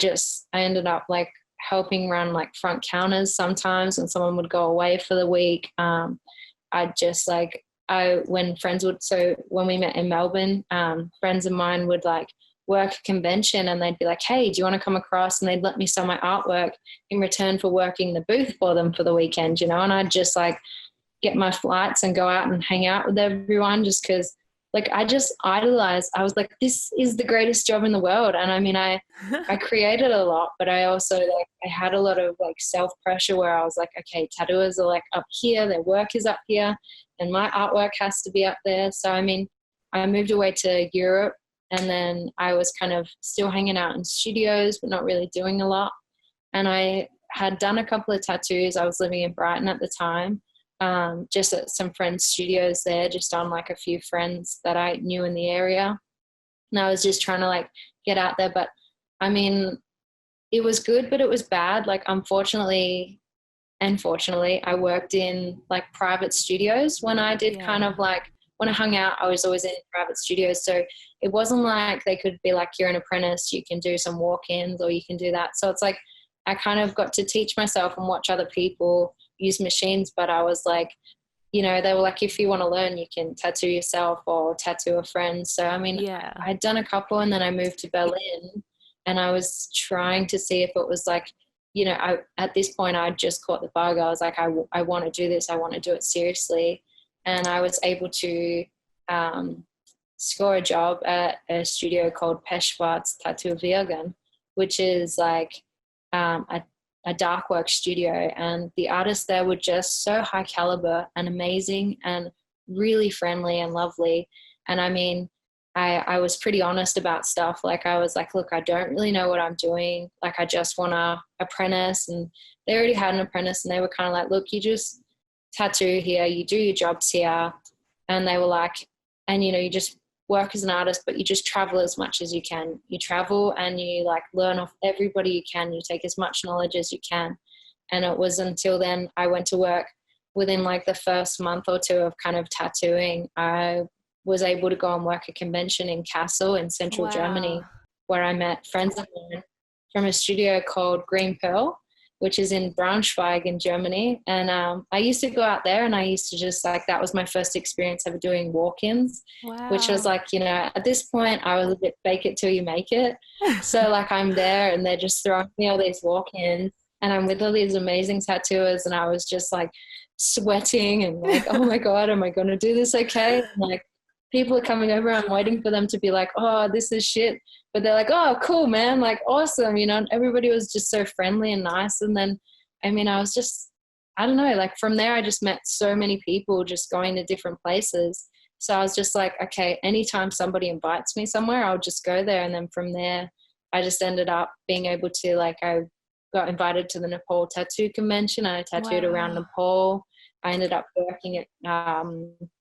ended up like helping run like front counters sometimes when someone would go away for the week. I'd just like when we met in Melbourne, friends of mine would like work a convention, and they'd be like, hey, do you want to come across? And they'd let me sell my artwork in return for working the booth for them for the weekend, you know. And I'd just like get my flights and go out and hang out with everyone, just because like I just idolized. I was like, this is the greatest job in the world. And I mean, I created a lot, but I also like I had a lot of like self pressure where I was like, okay, tattooers are like up here, their work is up here, and my artwork has to be up there. So I mean, I moved away to Europe, and then I was kind of still hanging out in studios, but not really doing a lot. And I had done a couple of tattoos. I was living in Brighton at the time, just at some friends' studios there, just on like a few friends that I knew in the area. And I was just trying to like get out there. But I mean, it was good, but it was bad. Like, unfortunately and fortunately, I worked in like private studios when I did kind of like, when I hung out, I was always in private studios. So it wasn't like they could be like, you're an apprentice, you can do some walk-ins or you can do that. So it's like I kind of got to teach myself and watch other people use machines, but I was like you know, they were like, if you want to learn, you can tattoo yourself or tattoo a friend. So, I mean, Yeah. I'd done a couple, and then I moved to Berlin, and I was trying to see if it was like, you know, at this point I'd just caught the bug. I was like, I want to do this. I want to do it seriously. And I was able to score a job at a studio called Peschwartz Tätowierungen, which is like a dark work studio, and the artists there were just so high caliber and amazing and really friendly and lovely. And I mean, I was pretty honest about stuff. Like I was like, look, I don't really know what I'm doing. Like I just want to apprentice. And they already had an apprentice, and they were kind of like, look, you just tattoo here, you do your jobs here. And they were like, and you know, you just work as an artist, but you just travel as much as you can. You travel and you like learn off everybody you can. You take as much knowledge as you can. And it was until then I went to work. Within like the first month or two of kind of tattooing, I was able to go and work a convention in Kassel in central Germany, where I met friends of mine from a studio called Green Pearl, which is in Braunschweig in Germany. And I used to go out there, and I used to just like, that was my first experience ever doing walk-ins, which was like, you know, at this point I was a bit fake it till you make it. So like I'm there and they're just throwing me all these walk-ins, and I'm with all these amazing tattooers, and I was just like sweating and like, oh my God, am I going to do this okay? And like people are coming over, I'm waiting for them to be like, oh, this is shit. But they're like, oh, cool, man, like awesome, you know, and everybody was just so friendly and nice. And then, I mean, I was just, I don't know, like from there I just met so many people just going to different places. So I was just like, okay, anytime somebody invites me somewhere, I'll just go there. And then from there, I just ended up being able to, like, I got invited to the Nepal Tattoo Convention, and I tattooed around Nepal. I ended up working at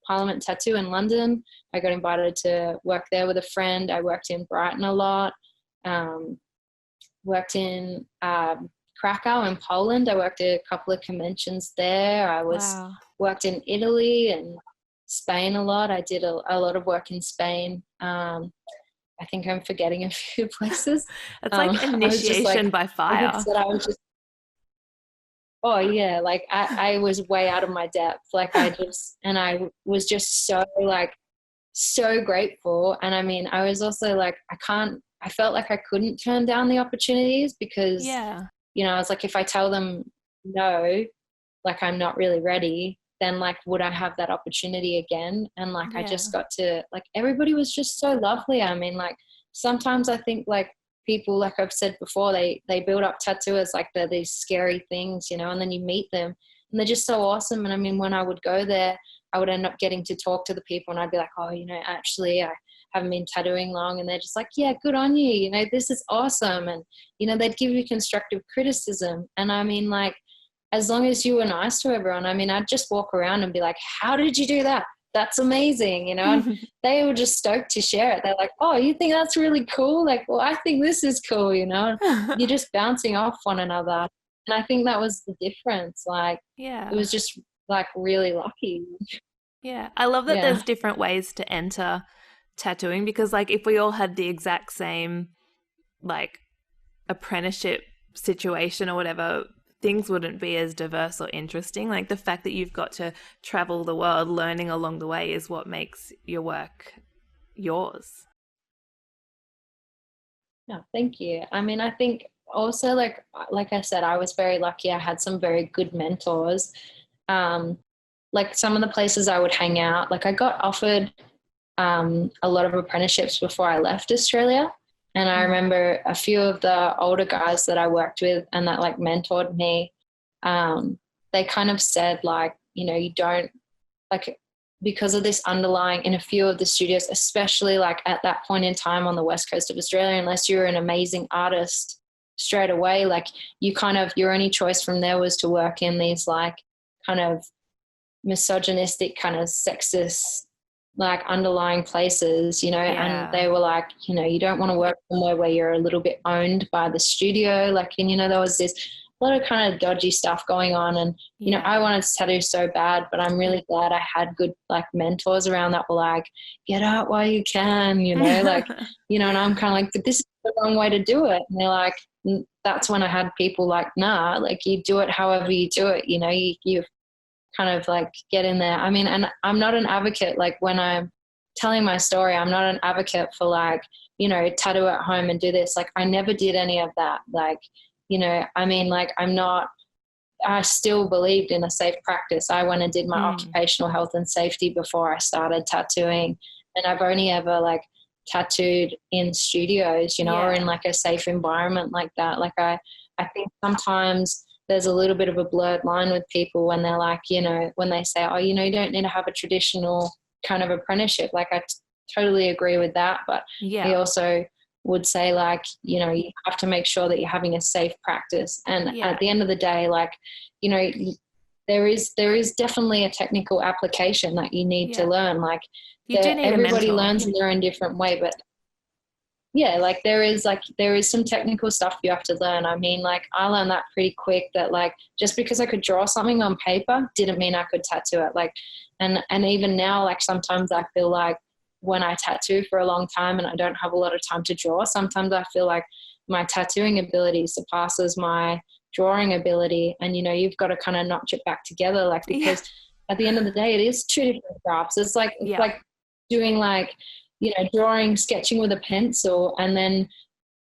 Parliament Tattoo in London. I got invited to work there with a friend. I worked in Brighton a lot. Worked in Krakow in Poland. I worked at a couple of conventions there. I worked in Italy and Spain a lot. I did a lot of work in Spain. I think I'm forgetting a few places. It's like initiation by fire. I was just, oh yeah, like I was way out of my depth. Like I was just so like, so grateful. And I mean, I was also like, I felt like I couldn't turn down the opportunities because, you know, I was like, if I tell them no, like I'm not really ready, then like, would I have that opportunity again? And like, I just got to, like, everybody was just so lovely. I mean, like, sometimes I think like people, like I've said before, they build up tattooers like they're these scary things, you know, and then you meet them and they're just so awesome. And I mean, when I would go there, I would end up getting to talk to the people, and I'd be like, oh, you know, actually I haven't been tattooing long. And they're just like, yeah, good on you. You know, this is awesome. And, you know, they'd give you constructive criticism. And I mean, like, as long as you were nice to everyone, I mean, I'd just walk around and be like, how did you do that? That's amazing. You know, and they were just stoked to share it. They're like, oh, you think that's really cool? Like, well, I think this is cool, you know, you're just bouncing off one another. And I think that was the difference. Like, it was just like really lucky. Yeah. I love that there's different ways to enter tattooing, because like if we all had the exact same like apprenticeship situation or whatever, things wouldn't be as diverse or interesting. Like the fact that you've got to travel the world learning along the way is what makes your work yours. No, thank you. I mean, I think also like I said, I was very lucky. I had some very good mentors. Like some of the places I would hang out, like I got offered a lot of apprenticeships before I left Australia. And I remember a few of the older guys that I worked with and that like mentored me, they kind of said like, you know, you don't like, because of this underlying in a few of the studios, especially like at that point in time on the west coast of Australia, unless you're an amazing artist straight away, like you kind of, your only choice from there was to work in these like kind of misogynistic, kind of sexist, like underlying places, you know, and they were like, you know, you don't want to work somewhere where you're a little bit owned by the studio. Like, and, you know, there was this a lot of kind of dodgy stuff going on. And, you know, I wanted to tattoo so bad, but I'm really glad I had good like mentors around that were like, get out while you can, you know, like, you know, and I'm kind of like, but this is the wrong way to do it. And they're like, that's when I had people like, nah, like you do it however you do it, you know, you kind of like get in there. I mean, and I'm not an advocate, like when I'm telling my story, I'm not an advocate for like, you know, tattoo at home and do this. Like I never did any of that. Like, you know, I mean, like I still believed in a safe practice. I went and did my occupational health and safety before I started tattooing. And I've only ever like tattooed in studios, you know, or in like a safe environment like that. Like I think sometimes there's a little bit of a blurred line with people when they're like, you know, when they say, oh, you know, you don't need to have a traditional kind of apprenticeship. Like I totally agree with that. But I also would say like, you know, you have to make sure that you're having a safe practice. And at the end of the day, like, you know, there is definitely a technical application that you need to learn. Like everybody learns in their own different way, but like there is some technical stuff you have to learn. I mean, like I learned that pretty quick that like just because I could draw something on paper didn't mean I could tattoo it. Like, and even now, like sometimes I feel like when I tattoo for a long time and I don't have a lot of time to draw, sometimes I feel like my tattooing ability surpasses my drawing ability. And, you know, you've got to kind of notch it back together, like, because at the end of the day, it is two different crafts. It's like doing like, you know, drawing, sketching with a pencil and then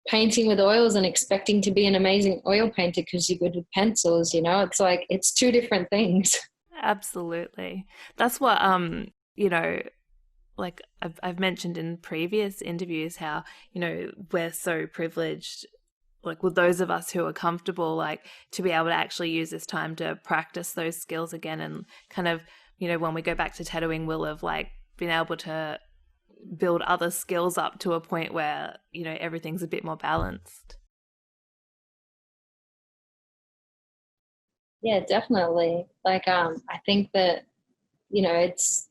painting with oils and expecting to be an amazing oil painter because you're good with pencils, you know. It's like, it's two different things. Absolutely. That's what, you know, like I've mentioned in previous interviews how, you know, we're so privileged, like with those of us who are comfortable, like to be able to actually use this time to practice those skills again. And kind of, you know, when we go back to tattooing, we'll have like been able to build other skills up to a point where, you know, everything's a bit more balanced. Yeah, definitely. Like, I think that, you know, it's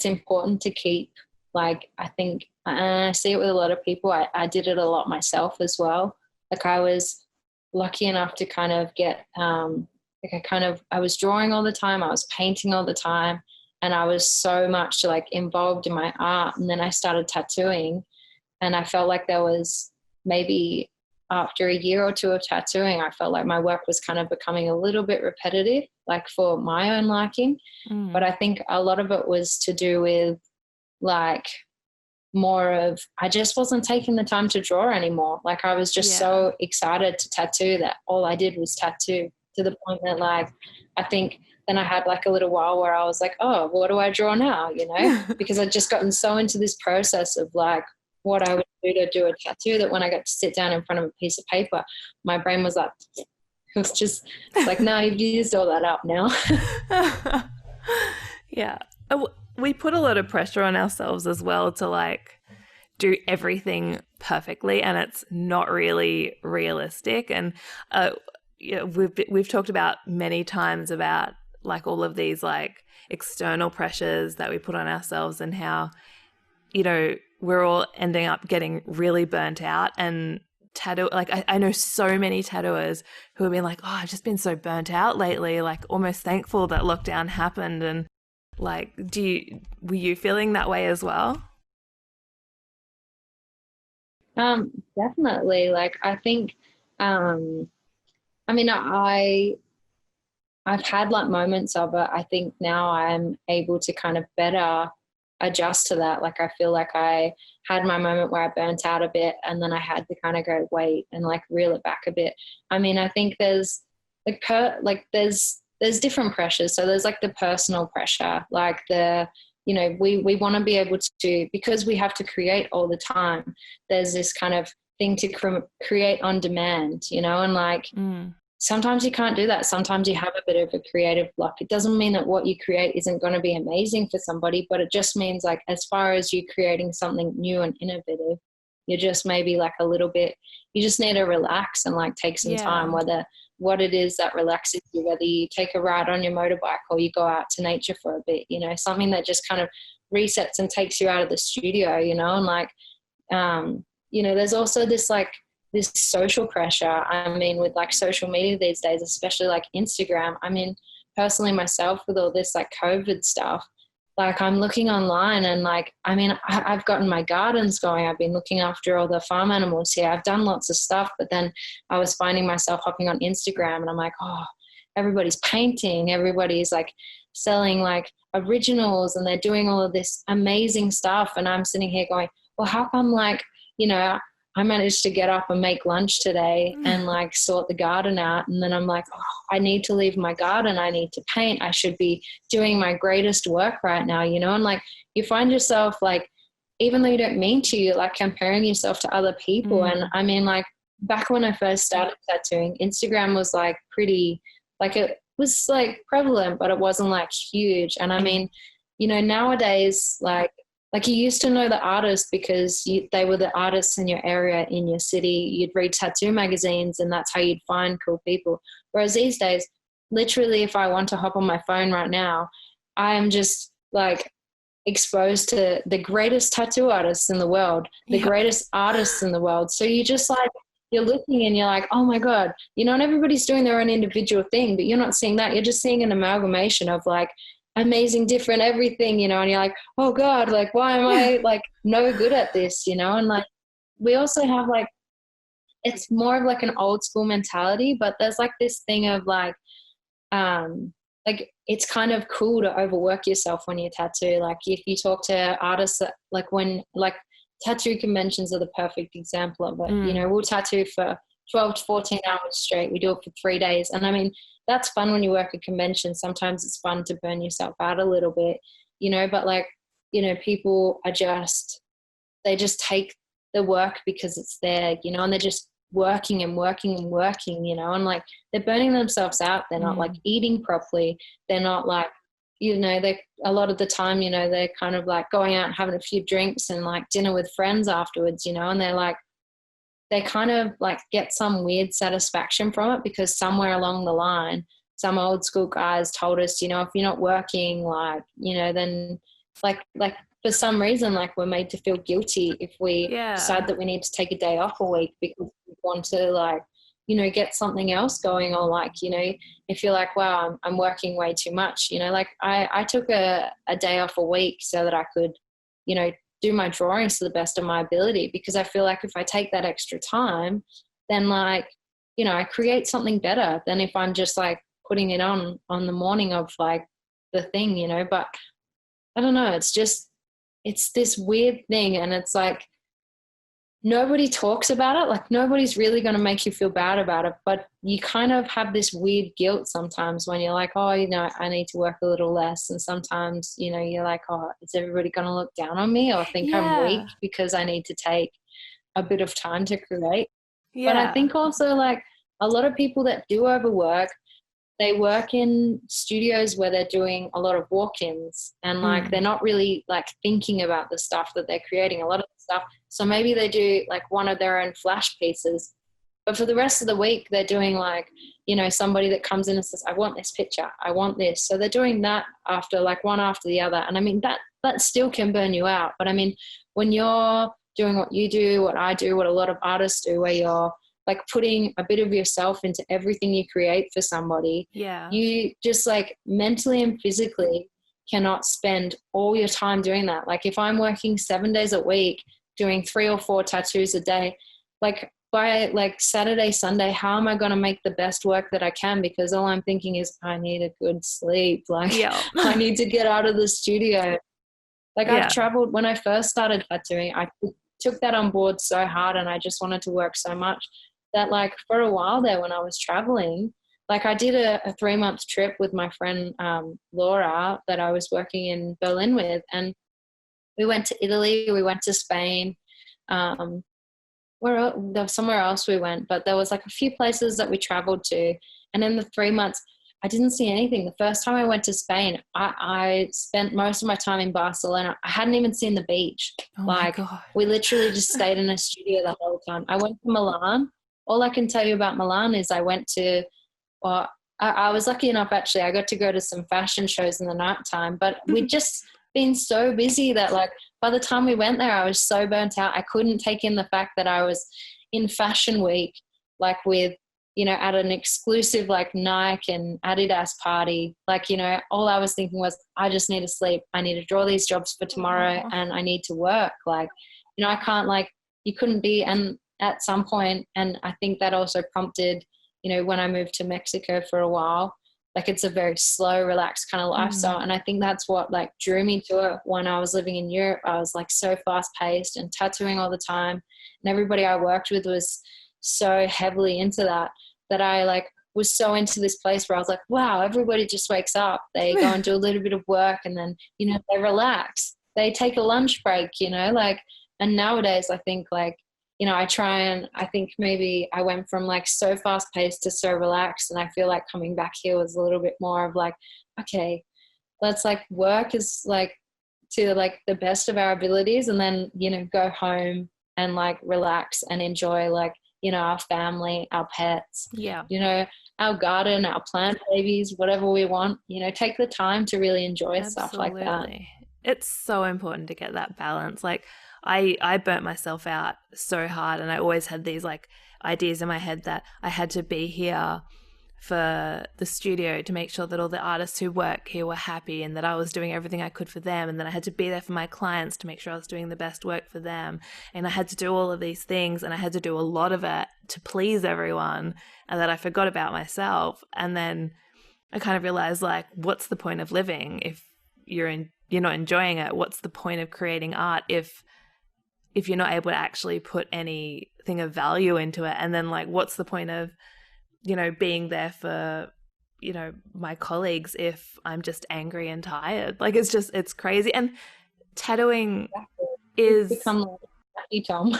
important to keep, like, I think, and I see it with a lot of people. I did it a lot myself as well. Like I was lucky enough to kind of get, I was drawing all the time. I was painting all the time. And I was so much like involved in my art. And then I started tattooing and I felt like there was maybe after a year or two of tattooing, I felt like my work was kind of becoming a little bit repetitive, like for my own liking. But I think a lot of it was to do with like more of, I just wasn't taking the time to draw anymore. Like I was just so excited to tattoo that all I did was tattoo, to the point that like, I think then I had like a little while where I was like, oh, what do I draw now? You know, because I'd just gotten so into this process of like what I would do a tattoo that when I got to sit down in front of a piece of paper, my brain was like, it's like, no, you've used all that up now. Yeah. We put a lot of pressure on ourselves as well to like do everything perfectly, and it's not really realistic. And you know, we've talked about many times about like all of these like external pressures that we put on ourselves and how, you know, we're all ending up getting really burnt out. And I know so many tattooers who have been like, oh, I've just been so burnt out lately, like almost thankful that lockdown happened. And like, were you feeling that way as well? Definitely. Like, I think, I mean, I've had like moments of it. I think now I'm able to kind of better adjust to that. Like, I feel like I had my moment where I burnt out a bit and then I had to kind of go, wait, and like reel it back a bit. I mean, I think there's there's different pressures. So there's like the personal pressure, like you know, we want to be able to, because we have to create all the time. There's this kind of thing to create on demand, you know, and like sometimes you can't do that. Sometimes you have a bit of a creative block. It doesn't mean that what you create isn't going to be amazing for somebody, but it just means like as far as you creating something new and innovative, you're just maybe like a little bit, you just need to relax and like take some time, whether what it is that relaxes you, whether you take a ride on your motorbike or you go out to nature for a bit, you know, something that just kind of resets and takes you out of the studio, you know. And like, you know, there's also this social pressure. I mean, with like social media these days, especially like Instagram, I mean, personally myself with all this like COVID stuff, like I'm looking online and like, I mean, I've gotten my gardens going. I've been looking after all the farm animals here. I've done lots of stuff, but then I was finding myself hopping on Instagram and I'm like, oh, everybody's painting, everybody's like selling like originals, and they're doing all of this amazing stuff. And I'm sitting here going, well, how come like, you know, I managed to get up and make lunch today and like sort the garden out. And then I'm like, oh, I need to leave my garden. I need to paint. I should be doing my greatest work right now, you know? And like, you find yourself like, even though you don't mean to, you're like comparing yourself to other people. And I mean, like back when I first started tattooing, Instagram was like pretty, like it was like prevalent, but it wasn't like huge. And I mean, you know, nowadays, like you used to know the artist because they were the artists in your area, in your city. You'd read tattoo magazines and that's how you'd find cool people. Whereas these days, literally, if I want to hop on my phone right now, I am just like exposed to the greatest tattoo artists in the world, the greatest artists in the world. So you just like, you're looking and you're like, oh my God, you know, and everybody's doing their own individual thing, but you're not seeing that. You're just seeing an amalgamation of like amazing, different everything, you know, and you're like, oh God, like, why am I like no good at this, you know? And like, we also have like, it's more of like an old school mentality, but there's like this thing of like it's kind of cool to overwork yourself when you tattoo. Like if you talk to artists that like when like tattoo conventions are the perfect example of it. You know, we'll tattoo for 12 to 14 hours straight. We do it for 3 days. And I mean, that's fun when you work a convention. Sometimes it's fun to burn yourself out a little bit, you know, but like, you know, people are just, they just take the work because it's there, you know, and they're just working and working and working, you know, and like they're burning themselves out. They're not like eating properly. They're not like, you know, they a lot of the time, you know, they're kind of like going out and having a few drinks and like dinner with friends afterwards, you know, and they're like, they kind of like get some weird satisfaction from it because somewhere along the line, some old school guys told us, you know, if you're not working, like, you know, then like for some reason, like we're made to feel guilty if we decide that we need to take a day off a week because we want to like, you know, get something else going, or like, you know, if you're like, wow, I'm working way too much, you know, like I took a day off a week so that I could, you know, do my drawings to the best of my ability, because I feel like if I take that extra time, then like, you know, I create something better than if I'm just like putting it on the morning of like the thing, you know. But I don't know, it's just, it's this weird thing, and it's like nobody talks about it. Like nobody's really going to make you feel bad about it, but you kind of have this weird guilt sometimes when you're like, oh, you know, I need to work a little less. And sometimes, you know, you're like, oh, is everybody going to look down on me or think I'm weak because I need to take a bit of time to create? But I think also like a lot of people that do overwork, they work in studios where they're doing a lot of walk-ins, and like they're not really like thinking about the stuff that they're creating, a lot of the stuff. So maybe they do like one of their own flash pieces, but for the rest of the week they're doing like, you know, somebody that comes in and says, I want this picture, I want this. So they're doing that after like one after the other. And I mean, that still can burn you out. But I mean, when you're doing what you do, what I do, what a lot of artists do, where you're like putting a bit of yourself into everything you create for somebody, you just like mentally and physically cannot spend all your time doing that. Like if I'm working 7 days a week, doing 3 or 4 tattoos a day, like by like Saturday, Sunday, how am I going to make the best work that I can? Because all I'm thinking is I need a good sleep. Like I need to get out of the studio. Like I've traveled, when I first started tattooing, I took that on board so hard, and I just wanted to work so much that like for a while there when I was traveling, like I did a 3-month trip with my friend Laura that I was working in Berlin with, and we went to Italy, we went to Spain, there was somewhere else we went, but there was like a few places that we traveled to, and in the 3 months I didn't see anything. The first time I went to Spain, I spent most of my time in Barcelona. I hadn't even seen the beach. Like we literally just stayed in a studio the whole time. I went to Milan. All I can tell you about Milan is I went to, well, I was lucky enough actually, I got to go to some fashion shows in the nighttime, but we'd just been so busy that like by the time we went there, I was so burnt out. I couldn't take in the fact that I was in fashion week, like with, you know, at an exclusive like Nike and Adidas party. Like, you know, all I was thinking was I just need to sleep. I need to draw these jobs for tomorrow and I need to work. Like, you know, I can't like, you couldn't be, and at some point, and I think that also prompted, you know, when I moved to Mexico for a while, like it's a very slow, relaxed kind of lifestyle. And I think that's what like drew me to it. When I was living in Europe, I was like so fast paced and tattooing all the time. And everybody I worked with was so heavily into that I like was so into this place where I was like, wow, everybody just wakes up, they go and do a little bit of work, and then, you know, they relax, they take a lunch break, you know, like. And nowadays I think like, you know, I think maybe I went from like so fast paced to so relaxed, and I feel like coming back here was a little bit more of like, okay, let's like work is like to like the best of our abilities, and then, you know, go home and like relax and enjoy like, you know, our family, our pets, you know, our garden, our plant babies, whatever we want, you know, take the time to really enjoy stuff like that. It's so important to get that balance. Like I burnt myself out so hard, and I always had these like ideas in my head that I had to be here for the studio to make sure that all the artists who work here were happy, and that I was doing everything I could for them, and then I had to be there for my clients to make sure I was doing the best work for them, and I had to do all of these things, and I had to do a lot of it to please everyone, and that I forgot about myself. And then I kind of realized, like, what's the point of living if you're not enjoying it? What's the point of creating art if you're not able to actually put anything of value into it? And then like, what's the point of, you know, being there for, you know, my colleagues if I'm just angry and tired? Like, it's crazy. And tattooing is become like Tom.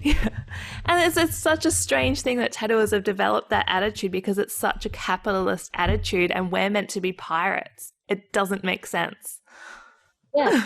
Yeah. And it's such a strange thing that tattooers have developed that attitude, because it's such a capitalist attitude and we're meant to be pirates. It doesn't make sense. Yeah.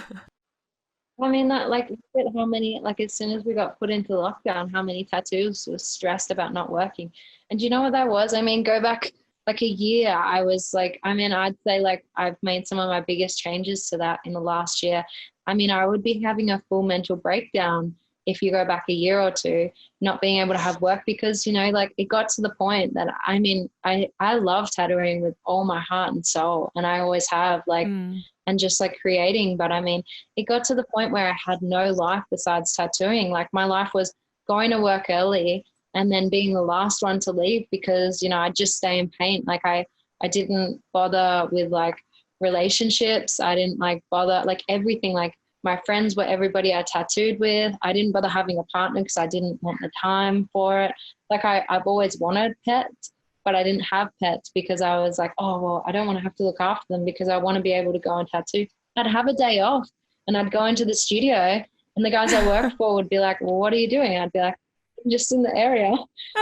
I mean, that like, look at how many, like as soon as we got put into lockdown, how many tattoos was stressed about not working. And you know what that was? I mean, go back like a year, I was like, I mean, I'd say like I've made some of my biggest changes to that in the last year. I mean, I would be having a full mental breakdown if you go back a year or two, not being able to have work, because, you know, like it got to the point that, I mean, I love tattooing with all my heart and soul, and I always have, like, and just like creating. But I mean, it got to the point where I had no life besides tattooing. Like my life was going to work early and then being the last one to leave, because, you know, I'd just stay and paint. Like I didn't bother with like relationships. I didn't like bother like everything. Like my friends were everybody I tattooed with. I didn't bother having a partner because I didn't want the time for it. Like I've always wanted pets, but I didn't have pets because I was like, oh, well, I don't want to have to look after them because I want to be able to go and tattoo. I'd have a day off and I'd go into the studio, and the guys I worked for would be like, well, what are you doing? And I'd be like, I'm just in the area,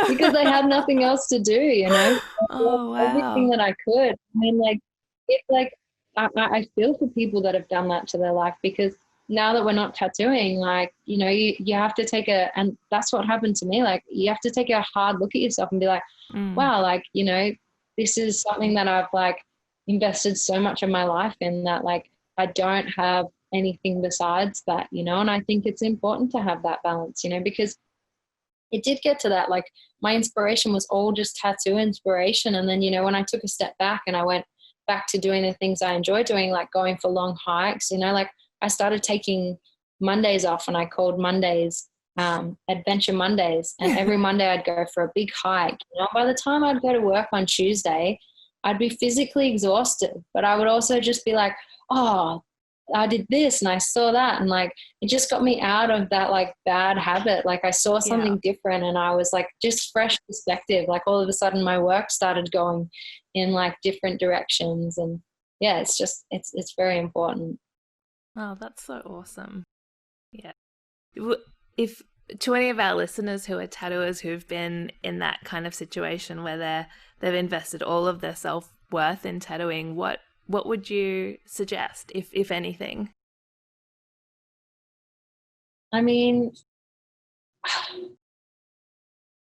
because they had nothing else to do, you know. Oh, wow. Everything that I could. I mean, like, it's like, I feel for people that have done that to their life, because now that we're not tattooing, like, you know, you have to take and that's what happened to me. Like, you have to take a hard look at yourself and be like, wow, like, you know, this is something that I've like invested so much of my life in, that like I don't have anything besides that, you know. And I think it's important to have that balance, you know, because it did get to that, like my inspiration was all just tattoo inspiration. And then, you know, when I took a step back and I went back to doing the things I enjoy doing, like going for long hikes, you know, like I started taking Mondays off, and I called Mondays Adventure Mondays. And every Monday I'd go for a big hike. You know, by the time I'd go to work on Tuesday, I'd be physically exhausted, but I would also just be like, oh, I did this and I saw that. And like, it just got me out of that like bad habit. Like I saw something different, and I was like, just fresh perspective. Like all of a sudden my work started going in like different directions. And yeah, it's just, it's very important. Oh, that's so awesome. Yeah. If to any of our listeners who are tattooers who've been in that kind of situation where they've invested all of their self-worth in tattooing, what would you suggest, if anything? I mean,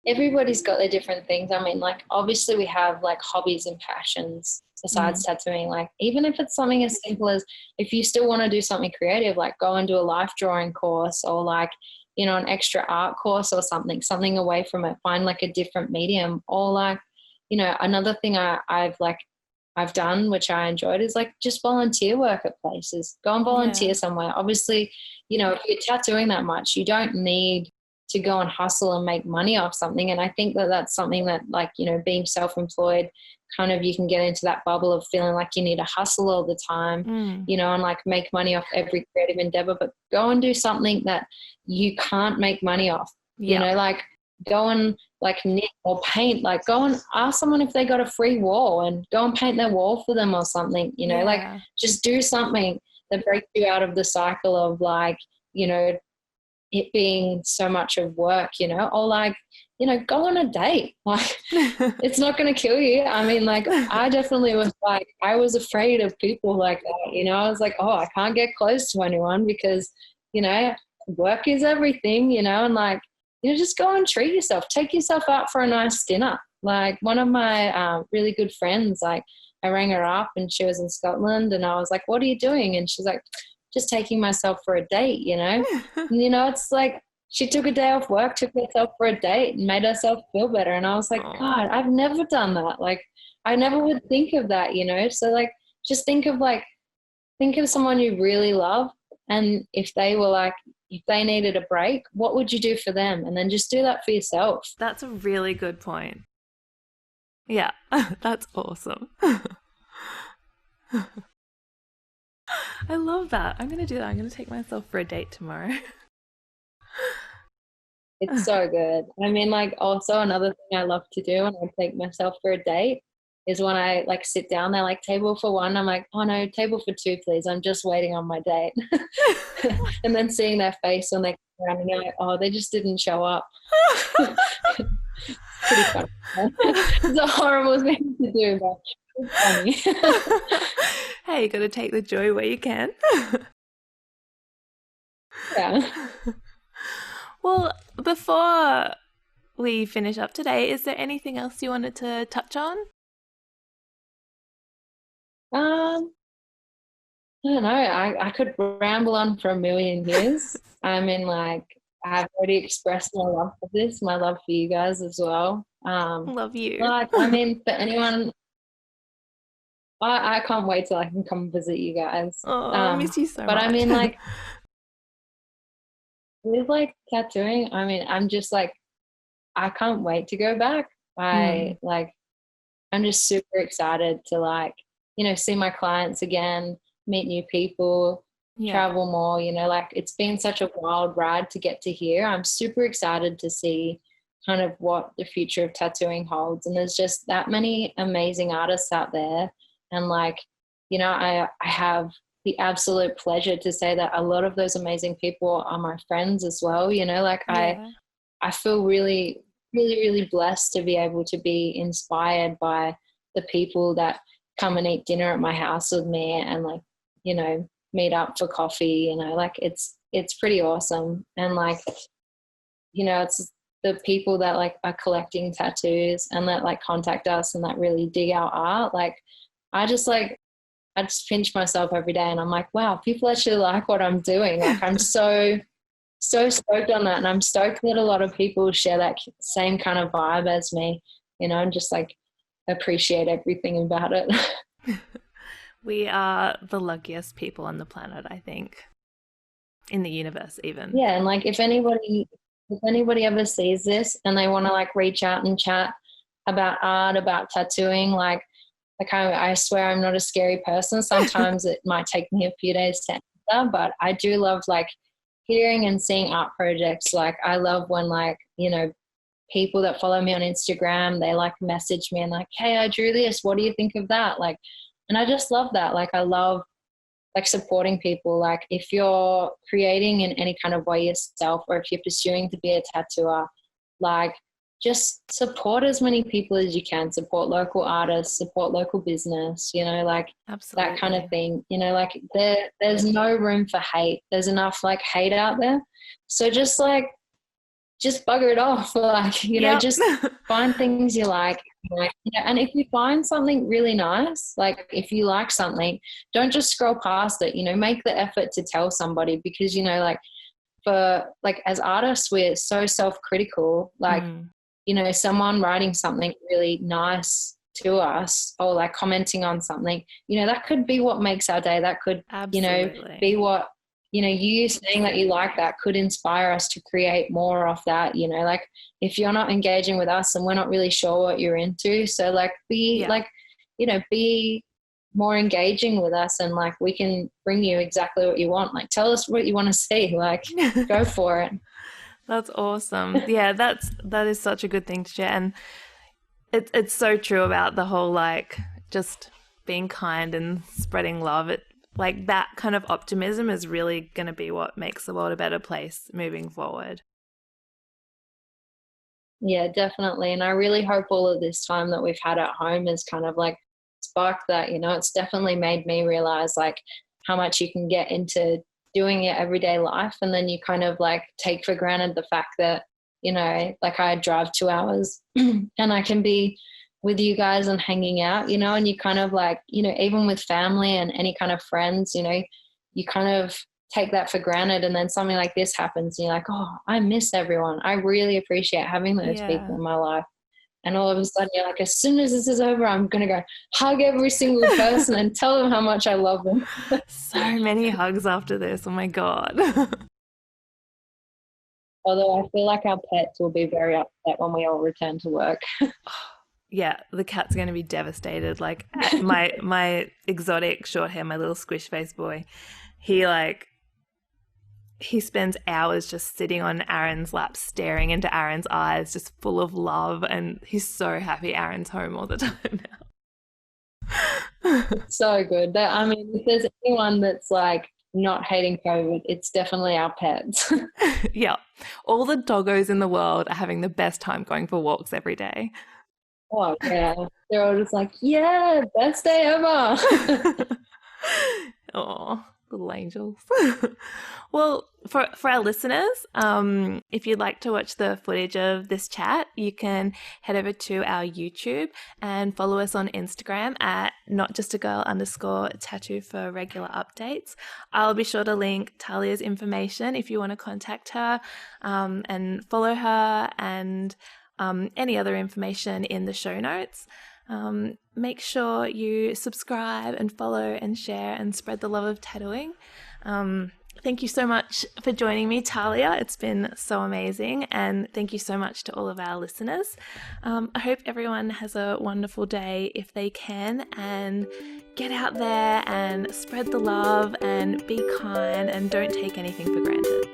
everybody's got their different things. I mean, like obviously we have like hobbies and passions besides tattooing. Like even if it's something as simple as, if you still want to do something creative, like go and do a life drawing course, or like, you know, an extra art course or something away from it. Find like a different medium. Or like, you know, another thing I've done, which I enjoyed, is like just volunteer work at places. Go and volunteer somewhere. Obviously, you know, if you're tattooing that much, you don't need to go and hustle and make money off something. And I think that that's something that, like, you know, being self-employed, kind of, you can get into that bubble of feeling like you need to hustle all the time, you know, and like make money off every creative endeavor, but go and do something that you can't make money off, you know, like go and like knit or paint, like go and ask someone if they got a free wall and go and paint their wall for them or something, you know, like just do something that breaks you out of the cycle of like, you know, it being so much of work, you know, or like, you know, go on a date. Like, it's not going to kill you. I mean, like, I definitely was like, I was afraid of people like that, you know. I was like, oh, I can't get close to anyone because, you know, work is everything, you know, and like, you know, just go and treat yourself. Take yourself out for a nice dinner. Like, one of my really good friends, like, I rang her up and she was in Scotland and I was like, what are you doing? And she's like, just taking myself for a date, you know. And, you know, it's like she took a day off work, took herself for a date and made herself feel better. And I was like, God, I've never done that. Like, I never would think of that, you know. So like, just think of someone you really love, and if they were like, if they needed a break, what would you do for them? And then just do that for yourself. That's a really good point. Yeah, that's awesome. I love that. I'm going to do that. I'm going to take myself for a date tomorrow. It's so good. I mean, like, also another thing I love to do when I take myself for a date is when I like sit down there, like, table for one, I'm like, oh no, table for two, please. I'm just waiting on my date. And then seeing their face when they come around and you're like, oh, they just didn't show up. Pretty funny. It's a horrible thing to do, but it's funny. Hey, you got to take the joy where you can. Yeah. Well, before we finish up today, is there anything else you wanted to touch on? I don't know. I could ramble on for a million years. I mean, like, I've already expressed my love for this, my love for you guys as well. Love you. Like, I mean, for anyone, I can't wait till I can come visit you guys. Oh, I miss you so much. But I mean, like, with like tattooing, I mean, I'm just like, I can't wait to go back. I'm just super excited to, like, you know, see my clients again, meet new people, travel more, you know, like, it's been such a wild ride to get to here. I'm super excited to see kind of what the future of tattooing holds. And there's just that many amazing artists out there. And like, you know, I have the absolute pleasure to say that a lot of those amazing people are my friends as well. You know, like I feel really, really, really blessed to be able to be inspired by the people that come and eat dinner at my house with me and, like, you know, meet up for coffee, you know, like it's pretty awesome. And like, you know, it's the people that like are collecting tattoos and that like contact us and that really dig our art. Like, I just pinch myself every day and I'm like, wow, people actually like what I'm doing. Like, I'm so stoked on that. And I'm stoked that a lot of people share that same kind of vibe as me, you know, and just like appreciate everything about it. We are the luckiest people on the planet, I think, in the universe even. Yeah, and like if anybody ever sees this and they want to like reach out and chat about art, about tattooing, like I swear I'm not a scary person. Sometimes it might take me a few days to answer, but I do love like hearing and seeing art projects. Like, I love when, like, you know, people that follow me on Instagram, they like message me and like, hey, I drew this, what do you think of that? Like, and I just love that. Like, I love like supporting people. Like, if you're creating in any kind of way yourself, or if you're pursuing to be a tattooer, like, just support as many people as you can. Support local artists, support local business, you know, like Absolutely. That kind of thing. You know, like there's no room for hate. There's enough like hate out there. So just bugger it off. Like, you know, just find things you like, you know, and if you find something really nice, like if you like something, don't just scroll past it, you know, make the effort to tell somebody, because, you know, like for like as artists, we're so self-critical, like, you know, someone writing something really nice to us or like commenting on something, you know, that could be what makes our day. That could, you know, be what, you saying that you like that could inspire us to create more of that, like if you're not engaging with us and we're not really sure what you're into. So like be more engaging with us, and like we can bring you exactly what you want. Like tell us what you want to see, like go for it. That's awesome. Yeah, that is such a good thing to share. And it's so true about the whole like just being kind and spreading love. Like that kind of optimism is really going to be what makes the world a better place moving forward. Yeah, definitely. And I really hope all of this time that we've had at home has kind of like sparked that, it's definitely made me realize like how much you can get into doing your everyday life. And then you kind of like take for granted the fact that, like I drive 2 hours and I can be with you guys and hanging out, and you kind of like, even with family and any kind of friends, you kind of take that for granted. And then something like this happens and you're like, oh, I miss everyone. I really appreciate having those people in my life. And all of a sudden you're like, as soon as this is over, I'm going to go hug every single person and tell them how much I love them. So many hugs after this. Oh my God. Although I feel like our pets will be very upset when we all return to work. Yeah, the cat's going to be devastated. Like my exotic short hair, my little squish face boy, he spends hours just sitting on Aaron's lap, staring into Aaron's eyes, just full of love. And he's so happy Aaron's home all the time now. So good. I mean, if there's anyone that's like not hating COVID, it's definitely our pets. Yeah. All the doggos in the world are having the best time going for walks every day. Oh, yeah. They're all just like, yeah, best day ever. Oh, little angels. Well, for our listeners, if you'd like to watch the footage of this chat, you can head over to our YouTube and follow us on Instagram at notjustagirl_tattoo for regular updates. I'll be sure to link Tahlia's information if you want to contact her and follow her, and any other information in the show notes. Make sure you subscribe and follow and share and spread the love of tattooing. Thank you so much for joining me, Tahlia. It's been so amazing, and thank you so much to all of our listeners. I hope everyone has a wonderful day if they can, and get out there and spread the love and be kind and don't take anything for granted.